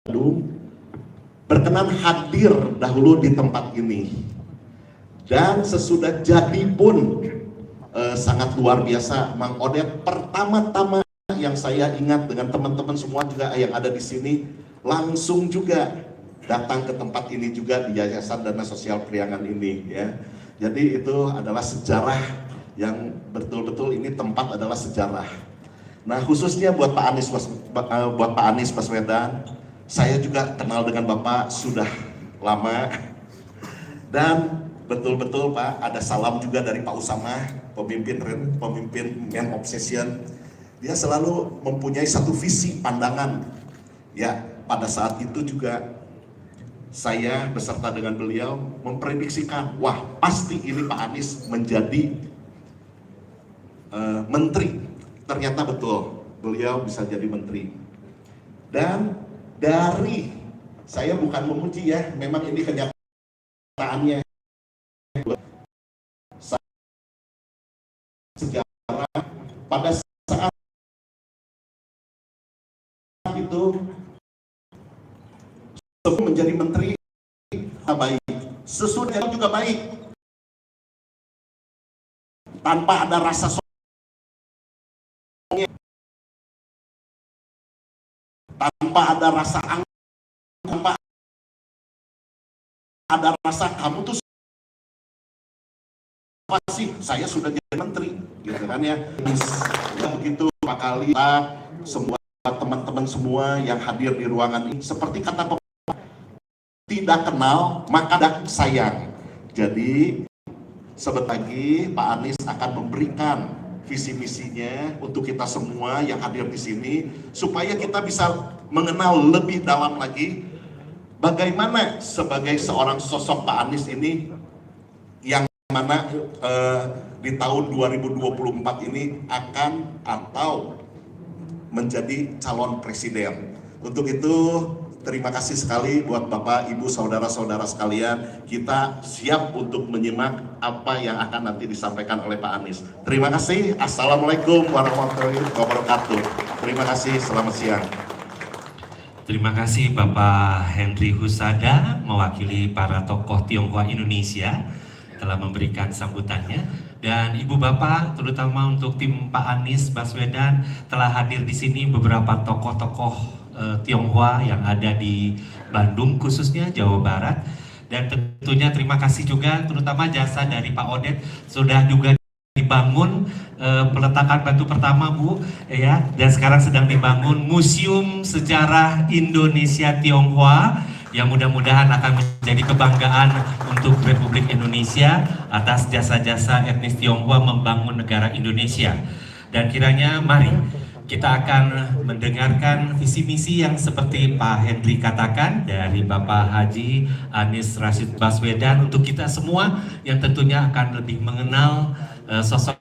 Bandung berkenan hadir dahulu di tempat ini, dan sesudah jadi pun sangat luar biasa. Mang Odet pertama-tama yang saya ingat dengan teman-teman semua juga yang ada di sini langsung juga datang ke tempat ini juga di Yayasan Dana Sosial Priangan ini ya. Jadi itu adalah sejarah yang betul-betul ini tempat adalah sejarah. Nah khususnya buat Pak Anies Baswedan, saya juga kenal dengan Bapak sudah lama, dan betul-betul Pak ada salam juga dari Pak Usama, pemimpin Man Obsession. Dia selalu mempunyai satu visi pandangan. Ya pada saat itu juga saya beserta dengan beliau memprediksikan, wah pasti ini Pak Anies menjadi menteri. Ternyata betul, beliau bisa jadi menteri. Dan dari, saya bukan memuji ya, memang ini kenyataannya. Sejarah pada saat itu sebelum menjadi menteri baik, sesudah juga baik, tanpa ada rasa tanpa ada rasa tanpa ada rasa kamu tuh apa sih, saya sudah jadi menteri gitu kan ya. Begitu Pak Kali, semua teman-teman semua yang hadir di ruangan ini, seperti kata Bapak, tidak kenal maka tidak sayang. Jadi sebentar lagi Pak Anies akan memberikan visi misinya untuk kita semua yang hadir di sini, supaya kita bisa mengenal lebih dalam lagi bagaimana sebagai seorang sosok Pak Anies ini, yang mana di tahun 2024 ini akan atau menjadi calon presiden. Untuk itu terima kasih sekali buat Bapak, Ibu, saudara-saudara sekalian. Kita siap untuk menyimak apa yang akan nanti disampaikan oleh Pak Anies. Terima kasih. Assalamualaikum warahmatullahi wabarakatuh. Terima kasih. Selamat siang. Terima kasih Bapak Henry Husada mewakili para tokoh Tionghoa Indonesia telah memberikan sambutannya, dan Ibu Bapak terutama untuk tim Pak Anies Baswedan telah hadir di sini beberapa tokoh-tokoh Tionghoa yang ada di Bandung khususnya Jawa Barat, dan tentunya terima kasih juga terutama jasa dari Pak Odet sudah juga dibangun peletakan batu pertama Bu ya, dan sekarang sedang dibangun Museum Sejarah Indonesia Tionghoa yang mudah-mudahan akan menjadi kebanggaan untuk Republik Indonesia atas jasa-jasa etnis Tionghoa membangun negara Indonesia. Dan kiranya mari kita akan mendengarkan visi misi yang seperti Pak Henry katakan dari Bapak Haji Anies Rashid Baswedan untuk kita semua yang tentunya akan lebih mengenal sosok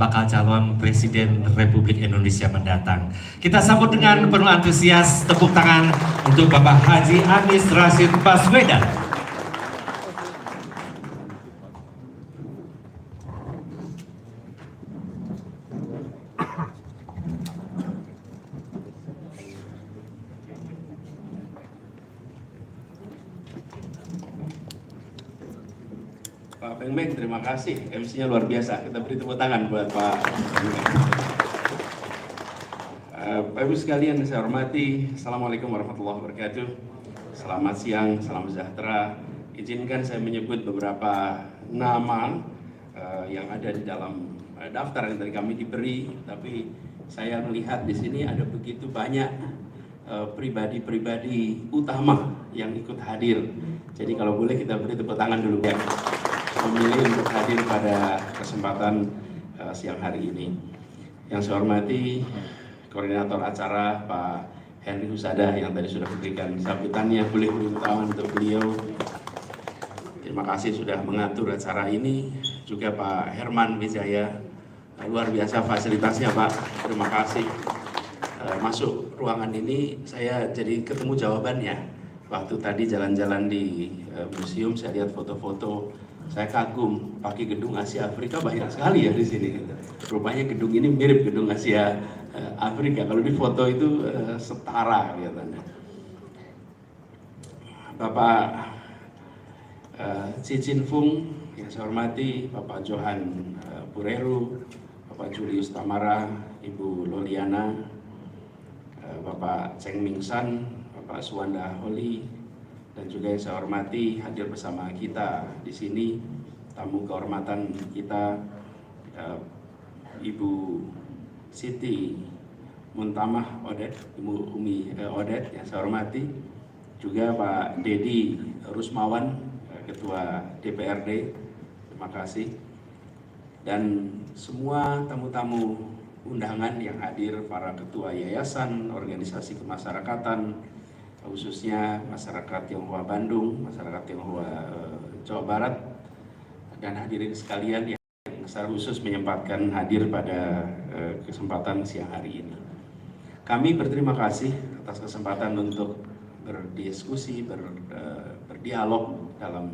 bakal calon Presiden Republik Indonesia mendatang. Kita sambut dengan penuh antusias, tepuk tangan untuk Bapak Haji Anies Rashid Baswedan. Pak Peng-Meng, terima kasih. MC-nya luar biasa. Kita beri tepuk tangan buat Pak Peng-Meng. Bapak Ibu sekalian saya hormati, Assalamualaikum warahmatullahi wabarakatuh. Selamat siang, salam sejahtera. Izinkan saya menyebut beberapa nama yang ada di dalam daftar yang tadi kami diberi, tapi saya melihat di sini ada begitu banyak pribadi-pribadi utama yang ikut hadir. Jadi kalau boleh kita beri tepuk tangan dulu ya, memilih untuk hadir pada kesempatan siang hari ini. Yang saya hormati koordinator acara Pak Henry Husada yang tadi sudah memberikan sambutannya, boleh beri tangan untuk beliau. Terima kasih sudah mengatur acara ini. Juga Pak Herman Wijaya, luar biasa fasilitasnya Pak, terima kasih. Masuk ruangan ini saya jadi ketemu jawabannya. Waktu tadi jalan-jalan di museum saya lihat foto-foto, saya kagum, pakai gedung Asia Afrika banyak sekali ya di sini. Rupanya gedung ini mirip gedung Asia Afrika. Kalau di foto itu setara kelihatannya. Bapak Chi Chin Fung yang saya hormati, Bapak Johan Pureru, Bapak Julius Tamara, Ibu Loliana, Bapak Cheng Ming San, Bapak Suwanda Holi, dan juga yang saya hormati hadir bersama kita di sini tamu kehormatan kita, Ibu Siti Muntamah Odet, Ibu Umi Odet yang saya hormati, juga Pak Dedi Rusmawan, Ketua DPRD, terima kasih, dan semua tamu-tamu undangan yang hadir, para ketua yayasan, organisasi kemasyarakatan, khususnya masyarakat Tionghoa Bandung, masyarakat Tionghoa Jawa Barat, dan hadirin sekalian yang secara khusus menyempatkan hadir pada kesempatan siang hari ini. Kami berterima kasih atas kesempatan untuk berdiskusi, berdialog dalam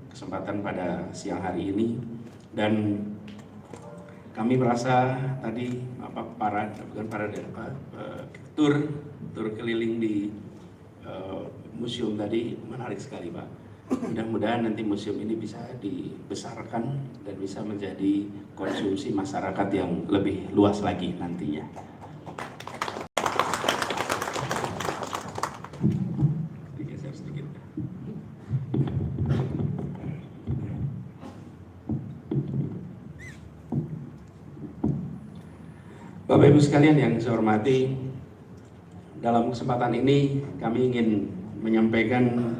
kesempatan pada siang hari ini, dan kami merasa tadi tur keliling di museum tadi menarik sekali, Pak. Mudah-mudahan nanti museum ini bisa dibesarkan dan bisa menjadi konsumsi masyarakat yang lebih luas lagi nantinya. Digeser sedikit. Bapak Ibu sekalian yang saya hormati, dalam kesempatan ini kami ingin menyampaikan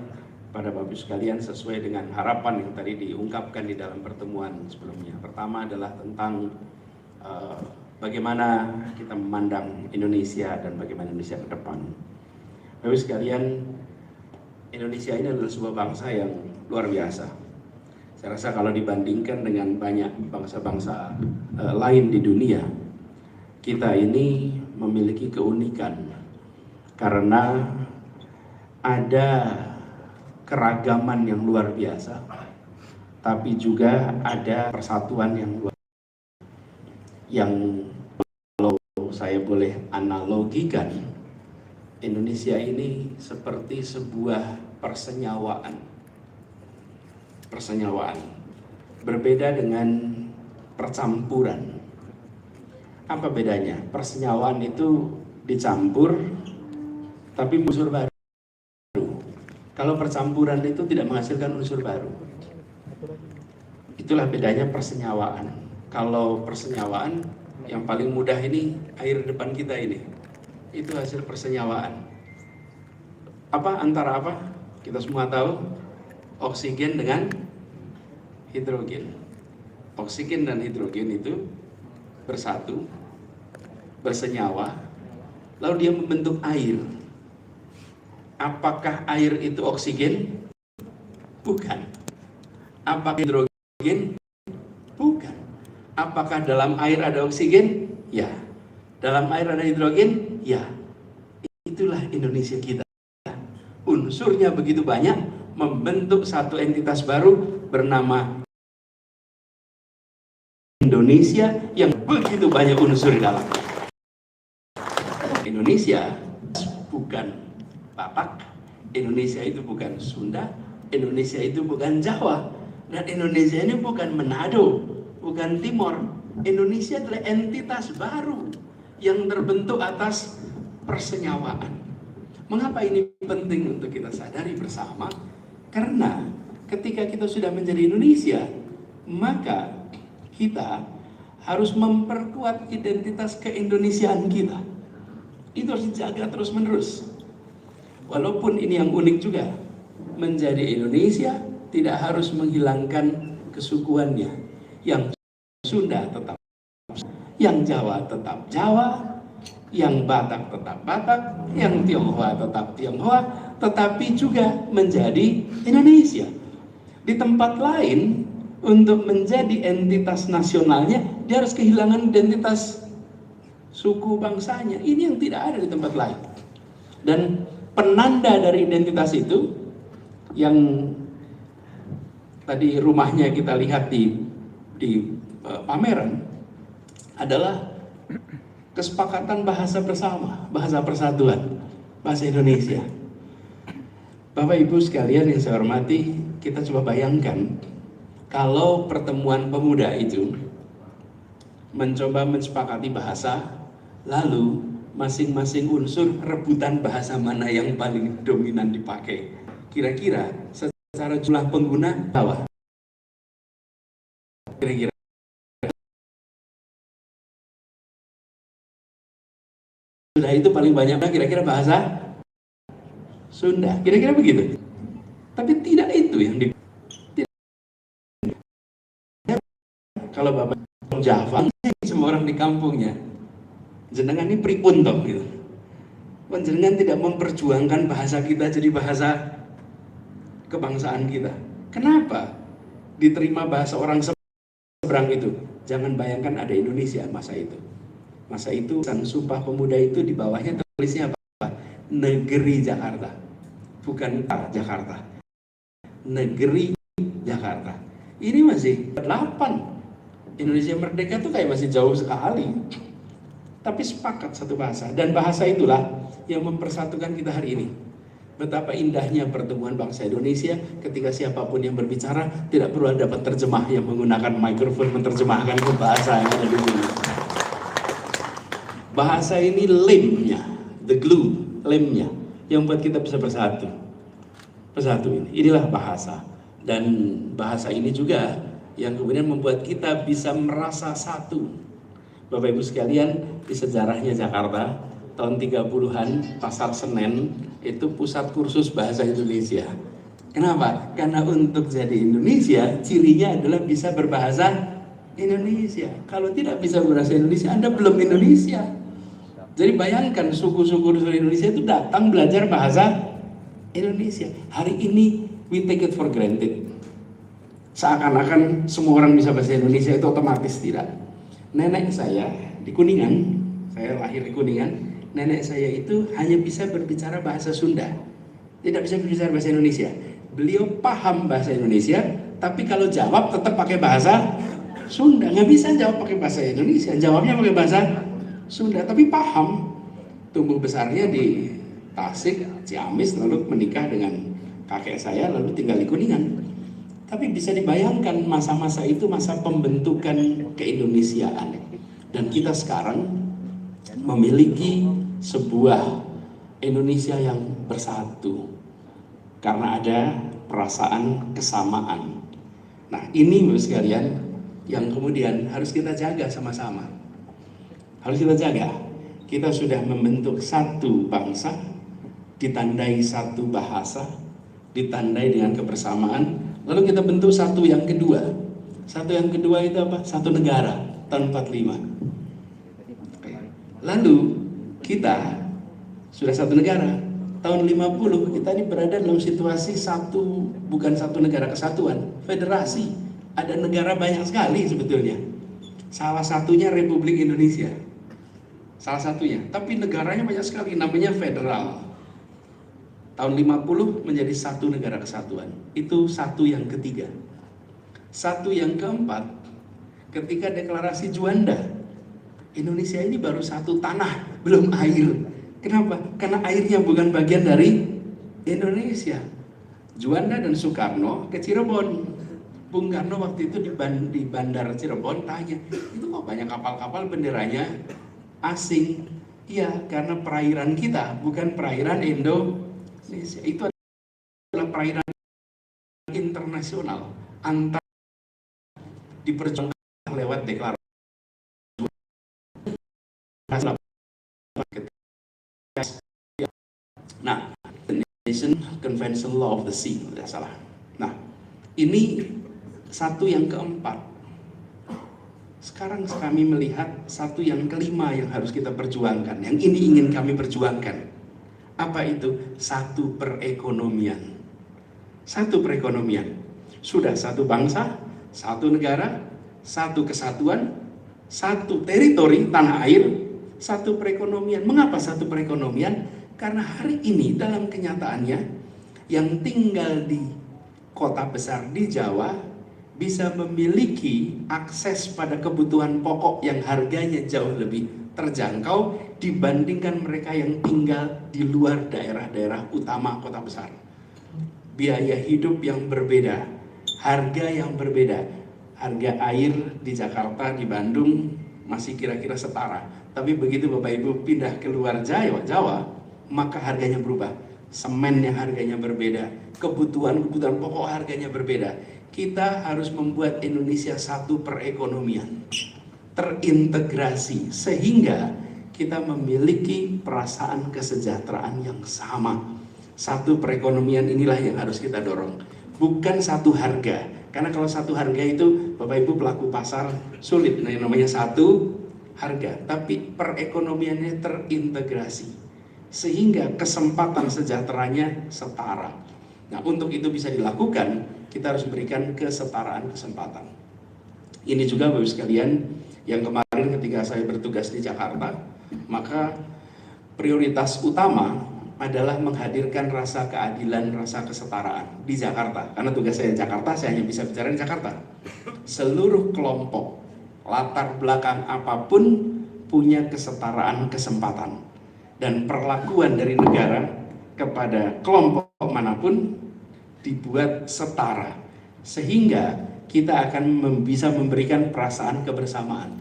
pada Bapak Ibu sekalian sesuai dengan harapan yang tadi diungkapkan di dalam pertemuan sebelumnya. Pertama adalah tentang bagaimana kita memandang Indonesia dan bagaimana Indonesia ke depan. Bapak Ibu sekalian, Indonesia ini adalah sebuah bangsa yang luar biasa. Saya rasa kalau dibandingkan dengan banyak bangsa-bangsa lain di dunia, kita ini memiliki keunikan karena ada keragaman yang luar biasa, tapi juga ada persatuan yang luar biasa. Yang kalau saya boleh analogikan, Indonesia ini seperti sebuah persenyawaan. Berbeda dengan percampuran. Apa bedanya? Persenyawaan itu dicampur tapi unsur baru. Kalau percampuran itu tidak menghasilkan unsur baru. Itulah bedanya persenyawaan. Kalau persenyawaan yang paling mudah ini air depan kita ini. Itu hasil persenyawaan. Antara apa? Kita semua tahu oksigen dengan hidrogen. Oksigen dan hidrogen itu bersatu, bersenyawa, lalu dia membentuk air. Apakah air itu oksigen? Bukan. Apakah hidrogen? Bukan. Apakah dalam air ada oksigen? Ya. Dalam air ada hidrogen? Ya. Itulah Indonesia kita. Unsurnya begitu banyak, membentuk satu entitas baru bernama Indonesia yang begitu banyak unsur di dalamnya. Indonesia bukan Batak, Indonesia itu bukan Sunda, Indonesia itu bukan Jawa, dan Indonesia ini bukan Manado, bukan Timor. Indonesia adalah entitas baru yang terbentuk atas persenyawaan. Mengapa ini penting untuk kita sadari bersama? Karena ketika kita sudah menjadi Indonesia, maka kita harus memperkuat identitas keindonesiaan kita. Itu harus dijaga terus-menerus. Walaupun ini yang unik juga, menjadi Indonesia tidak harus menghilangkan kesukuannya. Yang Sunda tetap, yang Jawa tetap Jawa, yang Batak tetap Batak, yang Tionghoa tetap Tionghoa, tetapi juga menjadi Indonesia. Di tempat lain, untuk menjadi entitas nasionalnya, dia harus kehilangan identitas suku bangsanya. Ini yang tidak ada di tempat lain. Dan penanda dari identitas itu, yang tadi rumahnya kita lihat di pameran, adalah kesepakatan bahasa bersama, bahasa persatuan, bahasa Indonesia. Bapak Ibu sekalian yang saya hormati, kita coba bayangkan kalau pertemuan pemuda itu mencoba mensepakati bahasa, lalu masing-masing unsur rebutan bahasa mana yang paling dominan dipakai. Kira-kira secara jumlah pengguna berapa? Kira-kira sudah itu paling banyak kira-kira bahasa Sunda, kira-kira begitu. Tapi tidak itu yang di kalau Bapak Java, semua orang di kampungnya jenengan ini pripun toh gitu. Jenengan tidak memperjuangkan bahasa kita jadi bahasa kebangsaan kita. Kenapa diterima bahasa orang seberang itu? Jangan bayangkan ada Indonesia masa itu. Masa itu Sumpah Pemuda itu di bawahnya tulisnya apa? Negeri Jakarta. Bukan Jakarta. Negeri Jakarta. Ini masih 8. Indonesia merdeka tuh kayak masih jauh sekali. Tapi sepakat satu bahasa, dan bahasa itulah yang mempersatukan kita hari ini. Betapa indahnya pertemuan bangsa Indonesia ketika siapapun yang berbicara tidak perlu dapat terjemah yang menggunakan mikrofon menerjemahkan ke bahasa yang ada di sini. Bahasa ini lemnya, the glue, lemnya yang buat kita bisa bersatu. Bersatu inilah bahasa, dan bahasa ini juga yang kemudian membuat kita bisa merasa satu. Bapak Ibu sekalian, di sejarahnya Jakarta tahun 30-an, Pasar Senen itu pusat kursus bahasa Indonesia. Kenapa? Karena untuk jadi Indonesia, cirinya adalah bisa berbahasa Indonesia. Kalau tidak bisa berbahasa Indonesia, Anda belum Indonesia. Jadi bayangkan suku-suku di Indonesia itu datang belajar bahasa Indonesia. Hari ini we take it for granted. Seakan-akan semua orang bisa bahasa Indonesia, itu otomatis tidak. Nenek saya di Kuningan, saya lahir di Kuningan, nenek saya itu hanya bisa berbicara bahasa Sunda, tidak bisa berbicara bahasa Indonesia. Beliau paham bahasa Indonesia, tapi kalau jawab tetap pakai bahasa Sunda. Nggak bisa jawab pakai bahasa Indonesia, jawabnya pakai bahasa Sunda, tapi paham. Tumbuh besarnya di Tasik, Ciamis, lalu menikah dengan kakek saya, lalu tinggal di Kuningan. Tapi bisa dibayangkan masa-masa itu masa pembentukan keindonesiaan. Dan kita sekarang memiliki sebuah Indonesia yang bersatu karena ada perasaan kesamaan. Nah, ini Bapak sekalian yang kemudian harus kita jaga sama-sama. Harus kita jaga. Kita sudah membentuk satu bangsa, ditandai satu bahasa, ditandai dengan kebersamaan. Lalu kita bentuk satu yang kedua. Satu yang kedua itu apa? Satu negara tahun 45. Lalu kita sudah satu negara. Tahun 50 kita ini berada dalam situasi satu, bukan satu negara kesatuan, federasi. Ada negara banyak sekali sebetulnya. Salah satunya Republik Indonesia. Salah satunya, tapi negaranya banyak sekali, namanya federal. Tahun 50 menjadi satu negara kesatuan. Itu satu yang ketiga. Satu yang keempat, ketika deklarasi Juanda, Indonesia ini baru satu tanah, belum air. Kenapa? Karena airnya bukan bagian dari Indonesia. Juanda dan Soekarno ke Cirebon. Bung Karno waktu itu di bandar Cirebon tanya, itu kok banyak kapal-kapal benderanya asing? Iya, karena perairan kita bukan perairan Indonesia. Itu adalah perairan internasional antar diperjuangkan lewat deklarasi. Nah, Nation Convention Law of the Sea, tidak salah. Nah, ini satu yang keempat. Sekarang kami melihat satu yang kelima yang harus kita perjuangkan. Yang ini ingin kami perjuangkan. Apa itu? Satu perekonomian. Satu perekonomian. Sudah satu bangsa, satu negara, satu kesatuan, satu teritori tanah air, satu perekonomian. Mengapa satu perekonomian? Karena hari ini dalam kenyataannya yang tinggal di kota besar di Jawa bisa memiliki akses pada kebutuhan pokok yang harganya jauh lebih terjangkau dibandingkan mereka yang tinggal di luar daerah-daerah utama kota besar. biaya hidup yang berbeda, harga yang berbeda. Harga air di Jakarta, di Bandung masih kira-kira setara. Tapi begitu Bapak Ibu pindah ke luar Jawa, maka harganya berubah. Semen yang harganya berbeda, kebutuhan pokok harganya berbeda. Kita harus membuat Indonesia satu perekonomian, terintegrasi, sehingga kita memiliki perasaan kesejahteraan yang sama. Satu perekonomian inilah yang harus kita dorong, bukan satu harga. Karena kalau satu harga itu Bapak Ibu pelaku pasar sulit, nah yang namanya satu harga. Tapi perekonomiannya terintegrasi, sehingga kesempatan sejahteranya setara. Nah untuk itu bisa dilakukan, kita harus berikan kesetaraan kesempatan. Ini juga Bapak Ibu sekalian, yang kemarin ketika saya bertugas di Jakarta, maka prioritas utama adalah menghadirkan rasa keadilan, rasa kesetaraan di Jakarta. Karena tugas saya di Jakarta, saya hanya bisa bicara di Jakarta. Seluruh kelompok, latar belakang apapun punya kesetaraan kesempatan. Dan perlakuan dari negara kepada kelompok manapun dibuat setara. Sehingga kita akan bisa memberikan perasaan kebersamaan.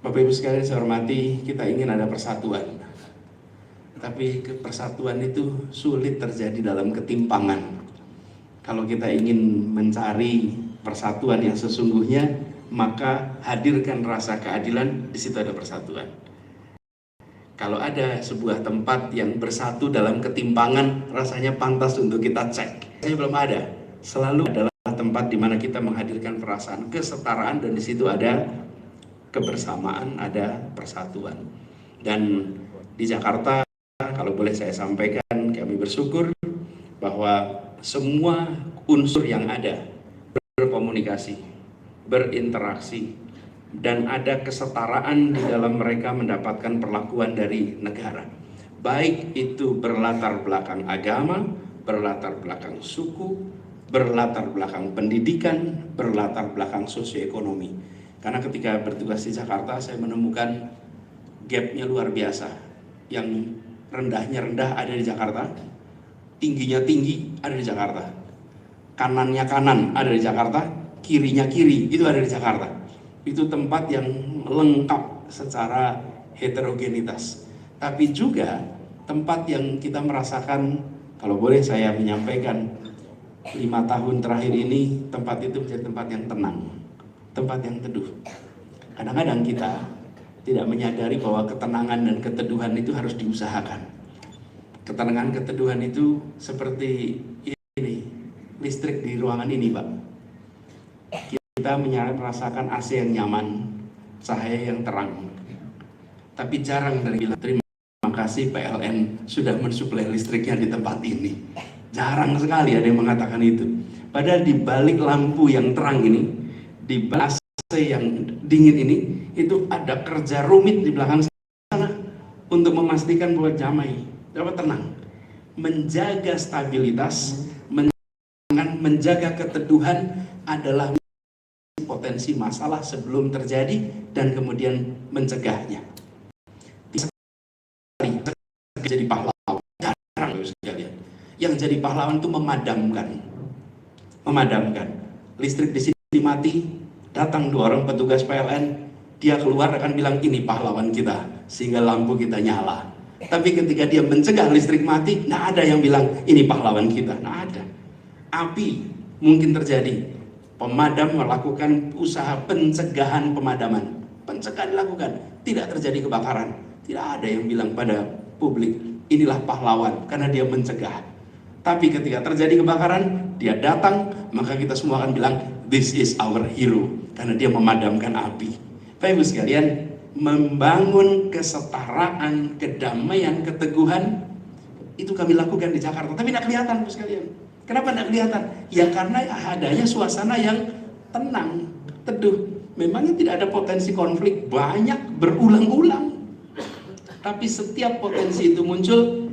Bapak Ibu sekalian saya hormati, kita ingin ada persatuan. Tapi persatuan itu sulit terjadi dalam ketimpangan. Kalau kita ingin mencari persatuan yang sesungguhnya, maka hadirkan rasa keadilan, di situ ada persatuan. Kalau ada sebuah tempat yang bersatu dalam ketimpangan, rasanya pantas untuk kita cek. Saya belum ada. Selalu adalah tempat di mana kita menghadirkan perasaan kesetaraan, dan di situ ada kebersamaan, ada persatuan. Dan di Jakarta, kalau boleh saya sampaikan, kami bersyukur bahwa semua unsur yang ada berkomunikasi, berinteraksi, dan ada kesetaraan di dalam mereka mendapatkan perlakuan dari negara. Baik itu berlatar belakang agama, berlatar belakang suku, berlatar belakang pendidikan, berlatar belakang sosioekonomi. Karena ketika bertugas di Jakarta, saya menemukan gapnya luar biasa. Yang rendahnya rendah ada di Jakarta, tingginya tinggi ada di Jakarta, kanannya kanan ada di Jakarta, kirinya kiri itu ada di Jakarta. Itu tempat yang lengkap secara heterogenitas, tapi juga tempat yang kita merasakan, kalau boleh saya menyampaikan, 5 tahun terakhir ini tempat itu menjadi tempat yang tenang, tempat yang teduh. Kadang-kadang kita tidak menyadari bahwa ketenangan dan keteduhan itu harus diusahakan. Ketenangan, keteduhan itu seperti ini, listrik di ruangan ini, Pak. Kita merasakan AC yang nyaman, cahaya yang terang. Tapi jarang dari bilang, terima kasih PLN sudah mensuplai listriknya di tempat ini. Jarang sekali ada yang mengatakan itu. Padahal di balik lampu yang terang ini, di balik AC yang dingin ini, itu ada kerja rumit di belakang sana untuk memastikan bahwa Jamai dapat tenang, menjaga stabilitas, menjaga keteduhan adalah potensi masalah sebelum terjadi dan kemudian mencegahnya. Jadi pahlawan, jarang sekalian. Yang jadi pahlawan itu memadamkan. Listrik di sini mati, datang 2 orang petugas PLN, dia keluar akan bilang ini pahlawan kita, sehingga lampu kita nyala. Tapi ketika dia mencegah listrik mati, nah ada yang bilang ini pahlawan kita, nah ada. Api mungkin terjadi, pemadam melakukan usaha pencegahan pemadaman, pencegahan dilakukan, tidak terjadi kebakaran. Tidak ada yang bilang pada publik inilah pahlawan karena dia mencegah. Tapi ketika terjadi kebakaran, dia datang, maka kita semua akan bilang this is our hero karena dia memadamkan api. Bapak Ibu sekalian, membangun kesetaraan, kedamaian, keteguhan itu kami lakukan di Jakarta, tapi tidak kelihatan Ibu sekalian. Kenapa tidak kelihatan? Ya karena adanya suasana yang tenang, teduh. Memangnya tidak ada potensi konflik, banyak, berulang-ulang. Tapi setiap potensi itu muncul,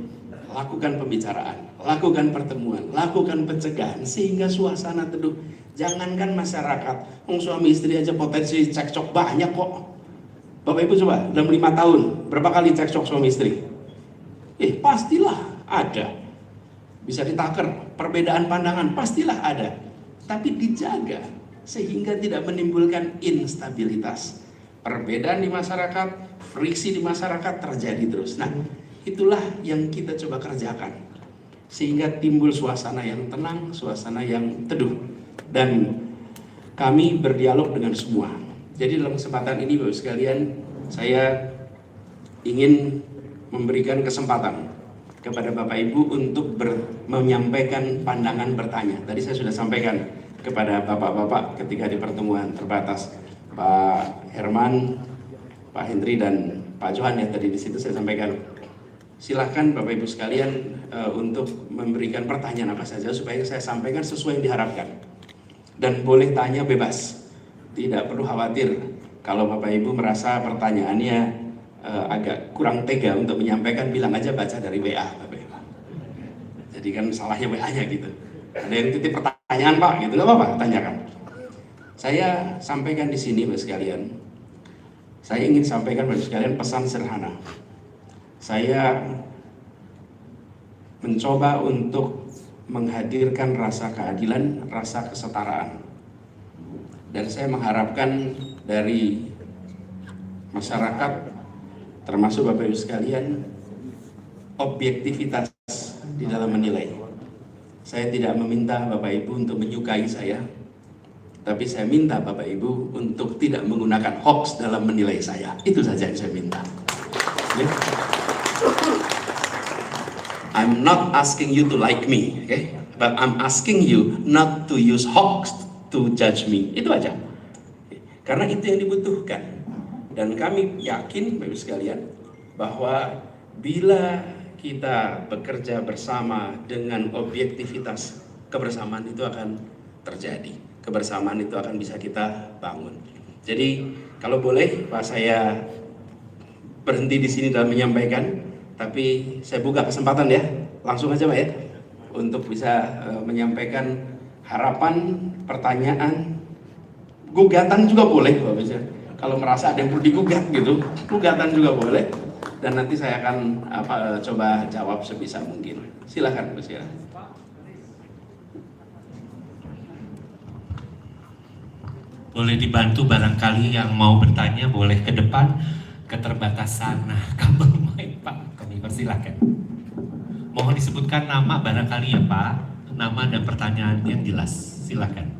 lakukan pembicaraan, lakukan pertemuan, lakukan pencegahan, sehingga suasana teduh. Jangankan masyarakat, suami istri aja potensi cekcok banyak kok. Bapak Ibu coba, dalam 5 tahun, berapa kali cekcok suami istri? Pastilah ada. bisa ditaker, perbedaan pandangan pastilah ada, tapi dijaga sehingga tidak menimbulkan instabilitas. Perbedaan di masyarakat, friksi di masyarakat terjadi terus. Nah, itulah yang kita coba kerjakan sehingga timbul suasana yang tenang, suasana yang teduh, dan kami berdialog dengan semua. Jadi dalam kesempatan ini Bapak sekalian, saya ingin memberikan kesempatan kepada Bapak Ibu untuk menyampaikan pandangan, bertanya. Tadi saya sudah sampaikan kepada Bapak-Bapak ketika di pertemuan terbatas, Pak Herman, Pak Hendri, dan Pak Johan ya, tadi di situ saya sampaikan. Silahkan Bapak Ibu sekalian untuk memberikan pertanyaan apa saja supaya saya sampaikan sesuai yang diharapkan. Dan boleh tanya bebas, tidak perlu khawatir kalau Bapak Ibu merasa pertanyaannya agak kurang tega untuk menyampaikan, bilang aja baca dari WA Bapak Ibu. Jadi kan salahnya WA-nya gitu. Ada yang titip pertanyaan Pak, gitu, nggak apa-apa, tanyakan. Saya sampaikan di sini Bapak sekalian. Saya ingin sampaikan Bapak sekalian pesan sederhana. Saya mencoba untuk menghadirkan rasa keadilan, rasa kesetaraan. Dan saya mengharapkan dari masyarakat, termasuk Bapak Ibu sekalian, objektivitas di dalam menilai. Saya tidak meminta Bapak Ibu untuk menyukai saya, tapi saya minta Bapak Ibu untuk tidak menggunakan hoax dalam menilai saya. Itu saja yang saya minta. Ya. I'm not asking you to like me, okay? But I'm asking you not to use hoax to judge me. Itu aja. Karena itu yang dibutuhkan. Dan kami yakin Bapak Ibu sekalian bahwa bila kita bekerja bersama dengan objektivitas, kebersamaan itu akan terjadi. Kebersamaan itu akan bisa kita bangun. Jadi kalau boleh Pak, saya berhenti di sini dalam menyampaikan, tapi saya buka kesempatan ya, langsung aja Pak ya, untuk bisa menyampaikan harapan, pertanyaan, gugatan juga boleh Bapak bisa. Kalau merasa ada yang perlu digugat gitu, gugatan juga boleh. Dan nanti saya akan coba jawab sebisa mungkin. Silakan Bu Sira. Boleh dibantu barangkali yang mau bertanya, boleh ke depan. Keterbatasan kabel mic Pak, kami persilakan. Mohon disebutkan nama barangkali ya Pak, nama dan pertanyaan yang jelas. Silakan.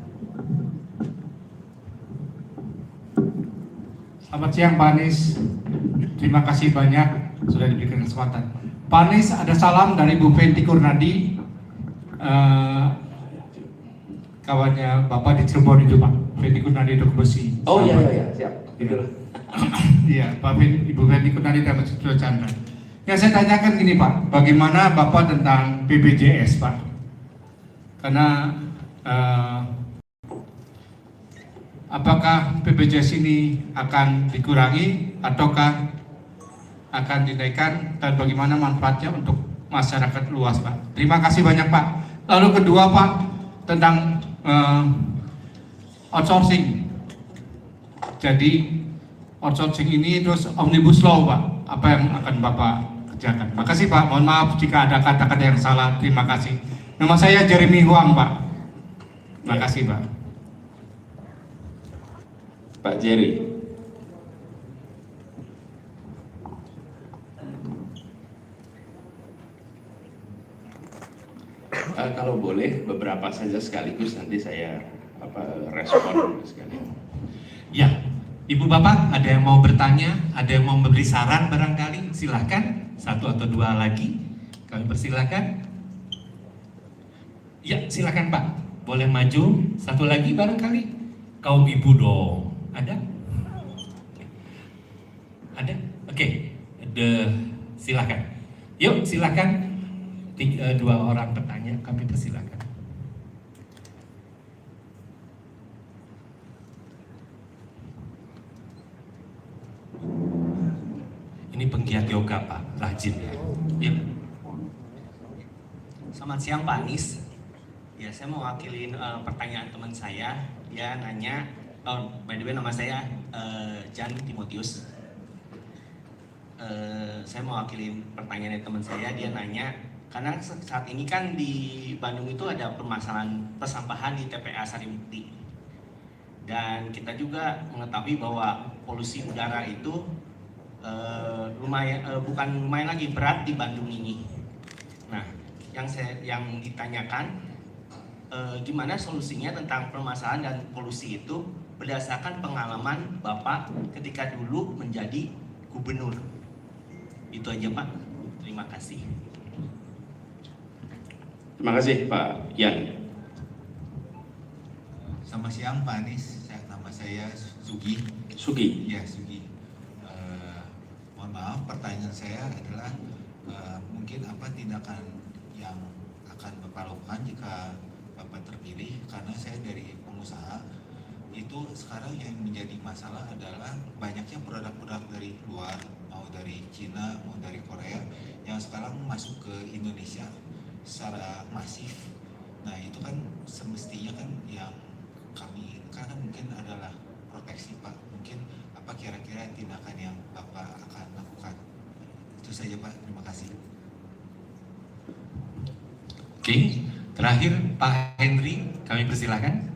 Selamat siang Pak Anies, terima kasih banyak sudah diberikan kesempatan. Pak Anies, ada salam dari Bu Fenty Kurnadi, kawannya Bapak di Cirebon itu Pak, Fenty Kurnadi Dok Besi. Oh iya, siap. Iya, Ibu Fenty Kurnadi dan Mas Chandra. Yang saya tanyakan gini Pak, bagaimana Bapak tentang BPJS Pak? Karena apakah BPJS ini akan dikurangi ataukah akan dinaikkan, dan bagaimana manfaatnya untuk masyarakat luas Pak? Terima kasih banyak Pak. Lalu kedua Pak, tentang outsourcing. Jadi outsourcing ini terus omnibus law Pak, apa yang akan Bapak kerjakan? Terima kasih Pak, mohon maaf jika ada kata-kata yang salah. Terima kasih. Nama saya Jeremy Huang Pak. Terima kasih Pak. Pak Jerry. Kalau boleh beberapa saja sekaligus, nanti saya respon sekalian. Ya, Ibu Bapak ada yang mau bertanya, ada yang mau memberi saran barangkali, silahkan. Satu atau dua lagi, kami persilahkan. Ya, silahkan Pak, boleh maju. Satu lagi barangkali, kaum ibu dong. Ada? Ada? Oke, silakan. Yuk, silakan. Dua orang bertanya, kami persilakan. Ini penggiat yoga Pak, rajin ya. Yuk. Selamat siang Pak Anies. Ya, saya mau wakilin pertanyaan teman saya. Dia nanya, by the way nama saya Jan Timotius. Saya mau wakilin pertanyaan dari teman saya. Dia nanya, Karena saat ini kan di Bandung itu ada permasalahan persampahan di TPA Sarimukti. Dan kita juga mengetahui bahwa polusi udara itu bukan lumayan lagi, berat di Bandung ini. Nah, yang ditanyakan gimana solusinya tentang permasalahan dan polusi itu berdasarkan pengalaman Bapak ketika dulu menjadi gubernur. Itu aja Pak. Terima kasih. Terima kasih Pak Yan. Selamat siang Pak Anies, nama saya Sugi. Sugi. Ya Sugi. Mohon maaf, pertanyaan saya adalah mungkin apa tindakan yang akan Bapak lakukan jika Bapak terpilih? Karena saya dari pengusaha, itu sekarang yang menjadi masalah adalah banyaknya produk-produk dari luar, mau dari Cina, mau dari Korea, yang sekarang masuk ke Indonesia secara masif. Nah itu kan semestinya kan yang kami kan mungkin adalah proteksi Pak. Mungkin apa kira-kira tindakan yang Bapak akan lakukan? Itu saja Pak, terima kasih. Oke, terakhir Pak Henry, kami persilakan.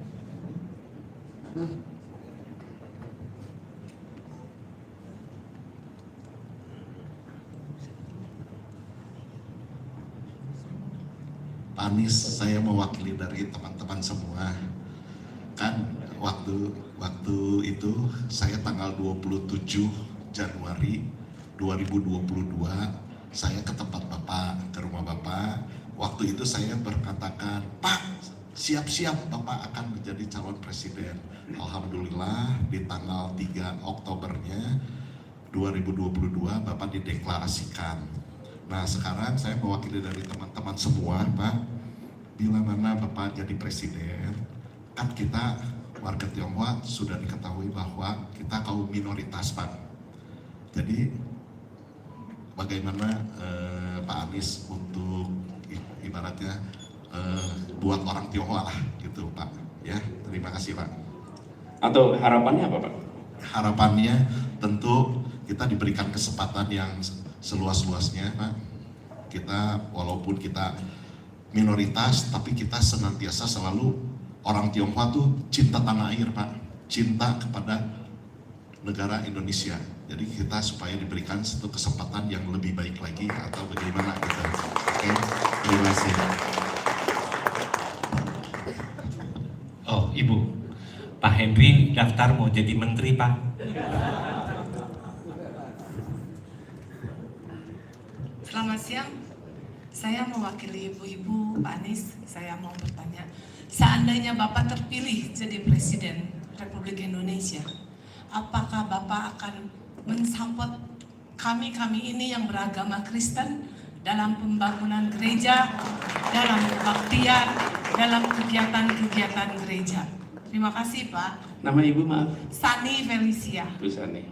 Pak Anies, saya mewakili dari teman-teman semua. Kan waktu itu saya tanggal 27 Januari 2022 saya ke tempat Bapak, ke rumah Bapak. Waktu itu saya berkatakan, Pak, siap-siap Bapak akan menjadi calon presiden. Alhamdulillah di tanggal 3 Oktobernya 2022 Bapak dideklarasikan. Nah sekarang saya mewakili dari teman-teman semua Pak, bila mana Bapak jadi presiden, kan kita warga Tionghoa sudah diketahui bahwa kita kaum minoritas Pak. Jadi bagaimana Pak Anies untuk ibaratnya buat orang Tionghoa lah gitu Pak. Ya, terima kasih Pak. Atau harapannya apa Pak? Harapannya tentu kita diberikan kesempatan yang seluas-luasnya Pak. Kita walaupun kita minoritas tapi kita senantiasa selalu orang Tionghoa tuh cinta tanah air Pak, cinta kepada negara Indonesia. Jadi kita supaya diberikan satu kesempatan yang lebih baik lagi atau bagaimana gitu. Oke, terima kasih. Oh Ibu, Pak Henry daftar mau jadi menteri Pak. Selamat siang, saya mewakili ibu-ibu Pak Anies. Saya mau bertanya, seandainya Bapak terpilih jadi Presiden Republik Indonesia, apakah Bapak akan mensupport kami ini yang beragama Kristen dalam pembangunan gereja, dalam kebaktian, dalam kegiatan-kegiatan gereja? Terima kasih Pak. Nama Ibu maaf? Sani Felicia. Bu Sani.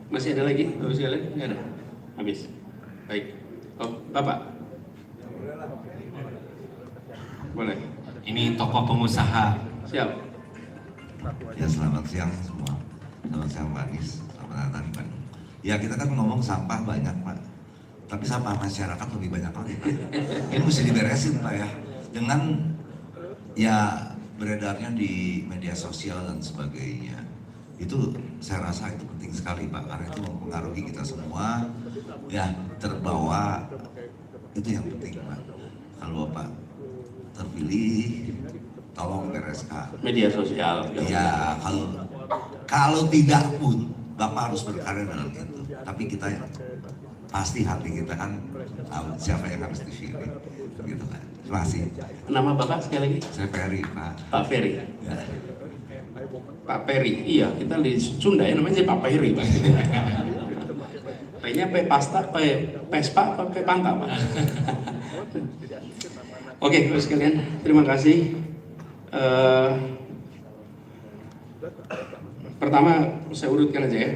Masih ada lagi? Masih ada lagi? Nggak ada? Habis? Baik. Oh, Bapak? Boleh. Ini tokoh pengusaha. Siap. Ya selamat siang semua. Selamat siang Pak Anies. Selamat datang Pak. Ya kita kan ngomong sampah banyak Pak. Tapi sampah masyarakat lebih banyak lagi Pak. Ini mesti diberesin Pak ya. Dengan ya beredarnya di media sosial dan sebagainya. Itu saya rasa itu penting sekali Pak. Karena itu mempengaruhi kita semua. Ya terbawa. Itu yang penting Pak. Kalau Bapak terpilih, tolong bereskan Media sosial. ya. Kalau tidak pun Bapak harus berkarya dalam itu, tapi kita pasti hati kita kan tahu siapa yang harus dipilih gitu kan. Terima kasih. Nama Bapak sekali lagi? Saya Ferry Pak Pak Ferry. ya. Pak Ferry. Iya, kita di Sunda ya namanya Pak Ferry Pak. P-nya P pasta, P Pespa, P Panta Pak. Oke, Bapak sekalian, terima kasih. Pertama saya urutkan aja ya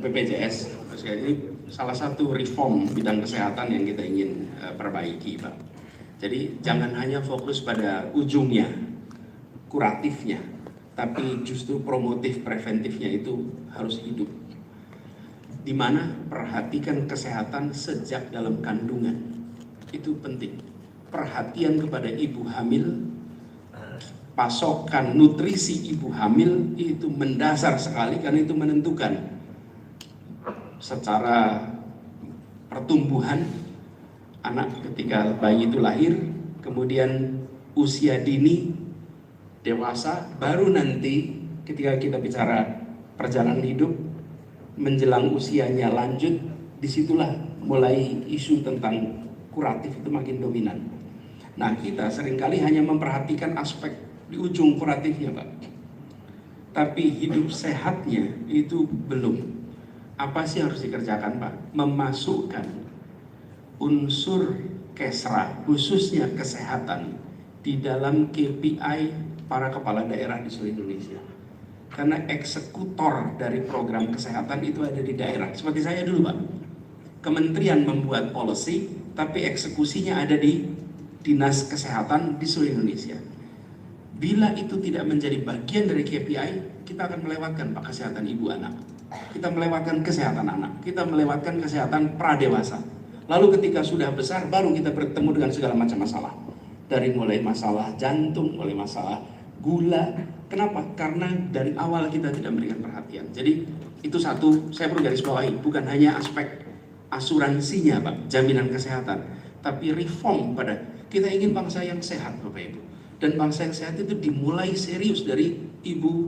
BPJS. Sekali ini salah satu reform bidang kesehatan yang kita ingin perbaiki, Pak. Jadi jangan hanya fokus pada ujungnya, kuratifnya, tapi justru promotif preventifnya itu harus hidup. Di mana perhatikan kesehatan sejak dalam kandungan itu penting. Perhatian kepada ibu hamil, pasokan nutrisi ibu hamil itu mendasar sekali karena itu menentukan secara pertumbuhan anak ketika bayi itu lahir, kemudian usia dini, dewasa, baru nanti ketika kita bicara perjalanan hidup menjelang usianya lanjut, disitulah mulai isu tentang kuratif itu makin dominan. Nah, kita seringkali hanya memperhatikan aspek di ujung kuratifnya, Pak. Tapi hidup sehatnya itu belum. Apa sih harus dikerjakan, Pak? Memasukkan unsur kesra, khususnya kesehatan, di dalam KPI para kepala daerah di seluruh Indonesia. Karena eksekutor dari program kesehatan itu ada di daerah. Seperti saya dulu, Pak. Kementerian membuat policy, tapi eksekusinya ada di Dinas Kesehatan di seluruh Indonesia. Bila itu tidak menjadi bagian dari KPI, kita akan melewatkan Pak kesehatan ibu anak. Kita melewatkan kesehatan anak, kita melewatkan kesehatan pradewasa. Lalu ketika sudah besar, baru kita bertemu dengan segala macam masalah. Dari mulai masalah jantung, mulai masalah gula. Kenapa? Karena dari awal kita tidak memberikan perhatian. Jadi itu satu, saya perlu garis bawahi, bukan hanya aspek asuransinya, Pak, jaminan kesehatan, tapi reform pada kita ingin bangsa yang sehat, Bapak Ibu. Dan bangsa yang sehat itu dimulai serius dari ibu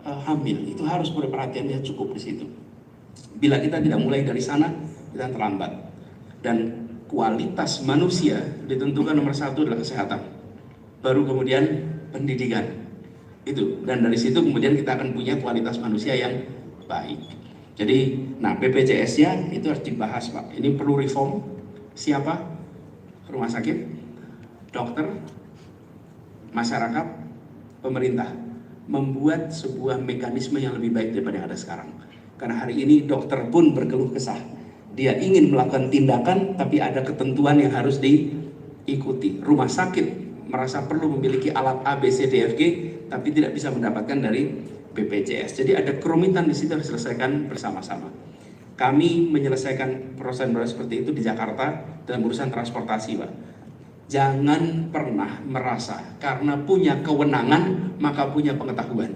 hamil. Itu harus perhatiannya cukup di situ. Bila kita tidak mulai dari sana, kita terlambat. Dan kualitas manusia ditentukan nomor satu adalah kesehatan. Baru kemudian pendidikan. Itu. Dan dari situ kemudian kita akan punya kualitas manusia yang baik. Jadi, nah BPJS-nya itu harus dibahas, Pak. Ini perlu reform. Siapa? Rumah sakit, dokter, masyarakat, pemerintah membuat sebuah mekanisme yang lebih baik daripada yang ada sekarang. Karena hari ini dokter pun berkeluh kesah. Dia ingin melakukan tindakan, tapi ada ketentuan yang harus diikuti. Rumah sakit merasa perlu memiliki alat A, B, C, D, F, G, tapi tidak bisa mendapatkan dari BPJS. Jadi ada kerumitan di situ harus diselesaikan bersama-sama. Kami menyelesaikan proses-proses seperti itu di Jakarta dalam urusan transportasi, Pak. Jangan pernah merasa karena punya kewenangan maka punya pengetahuan.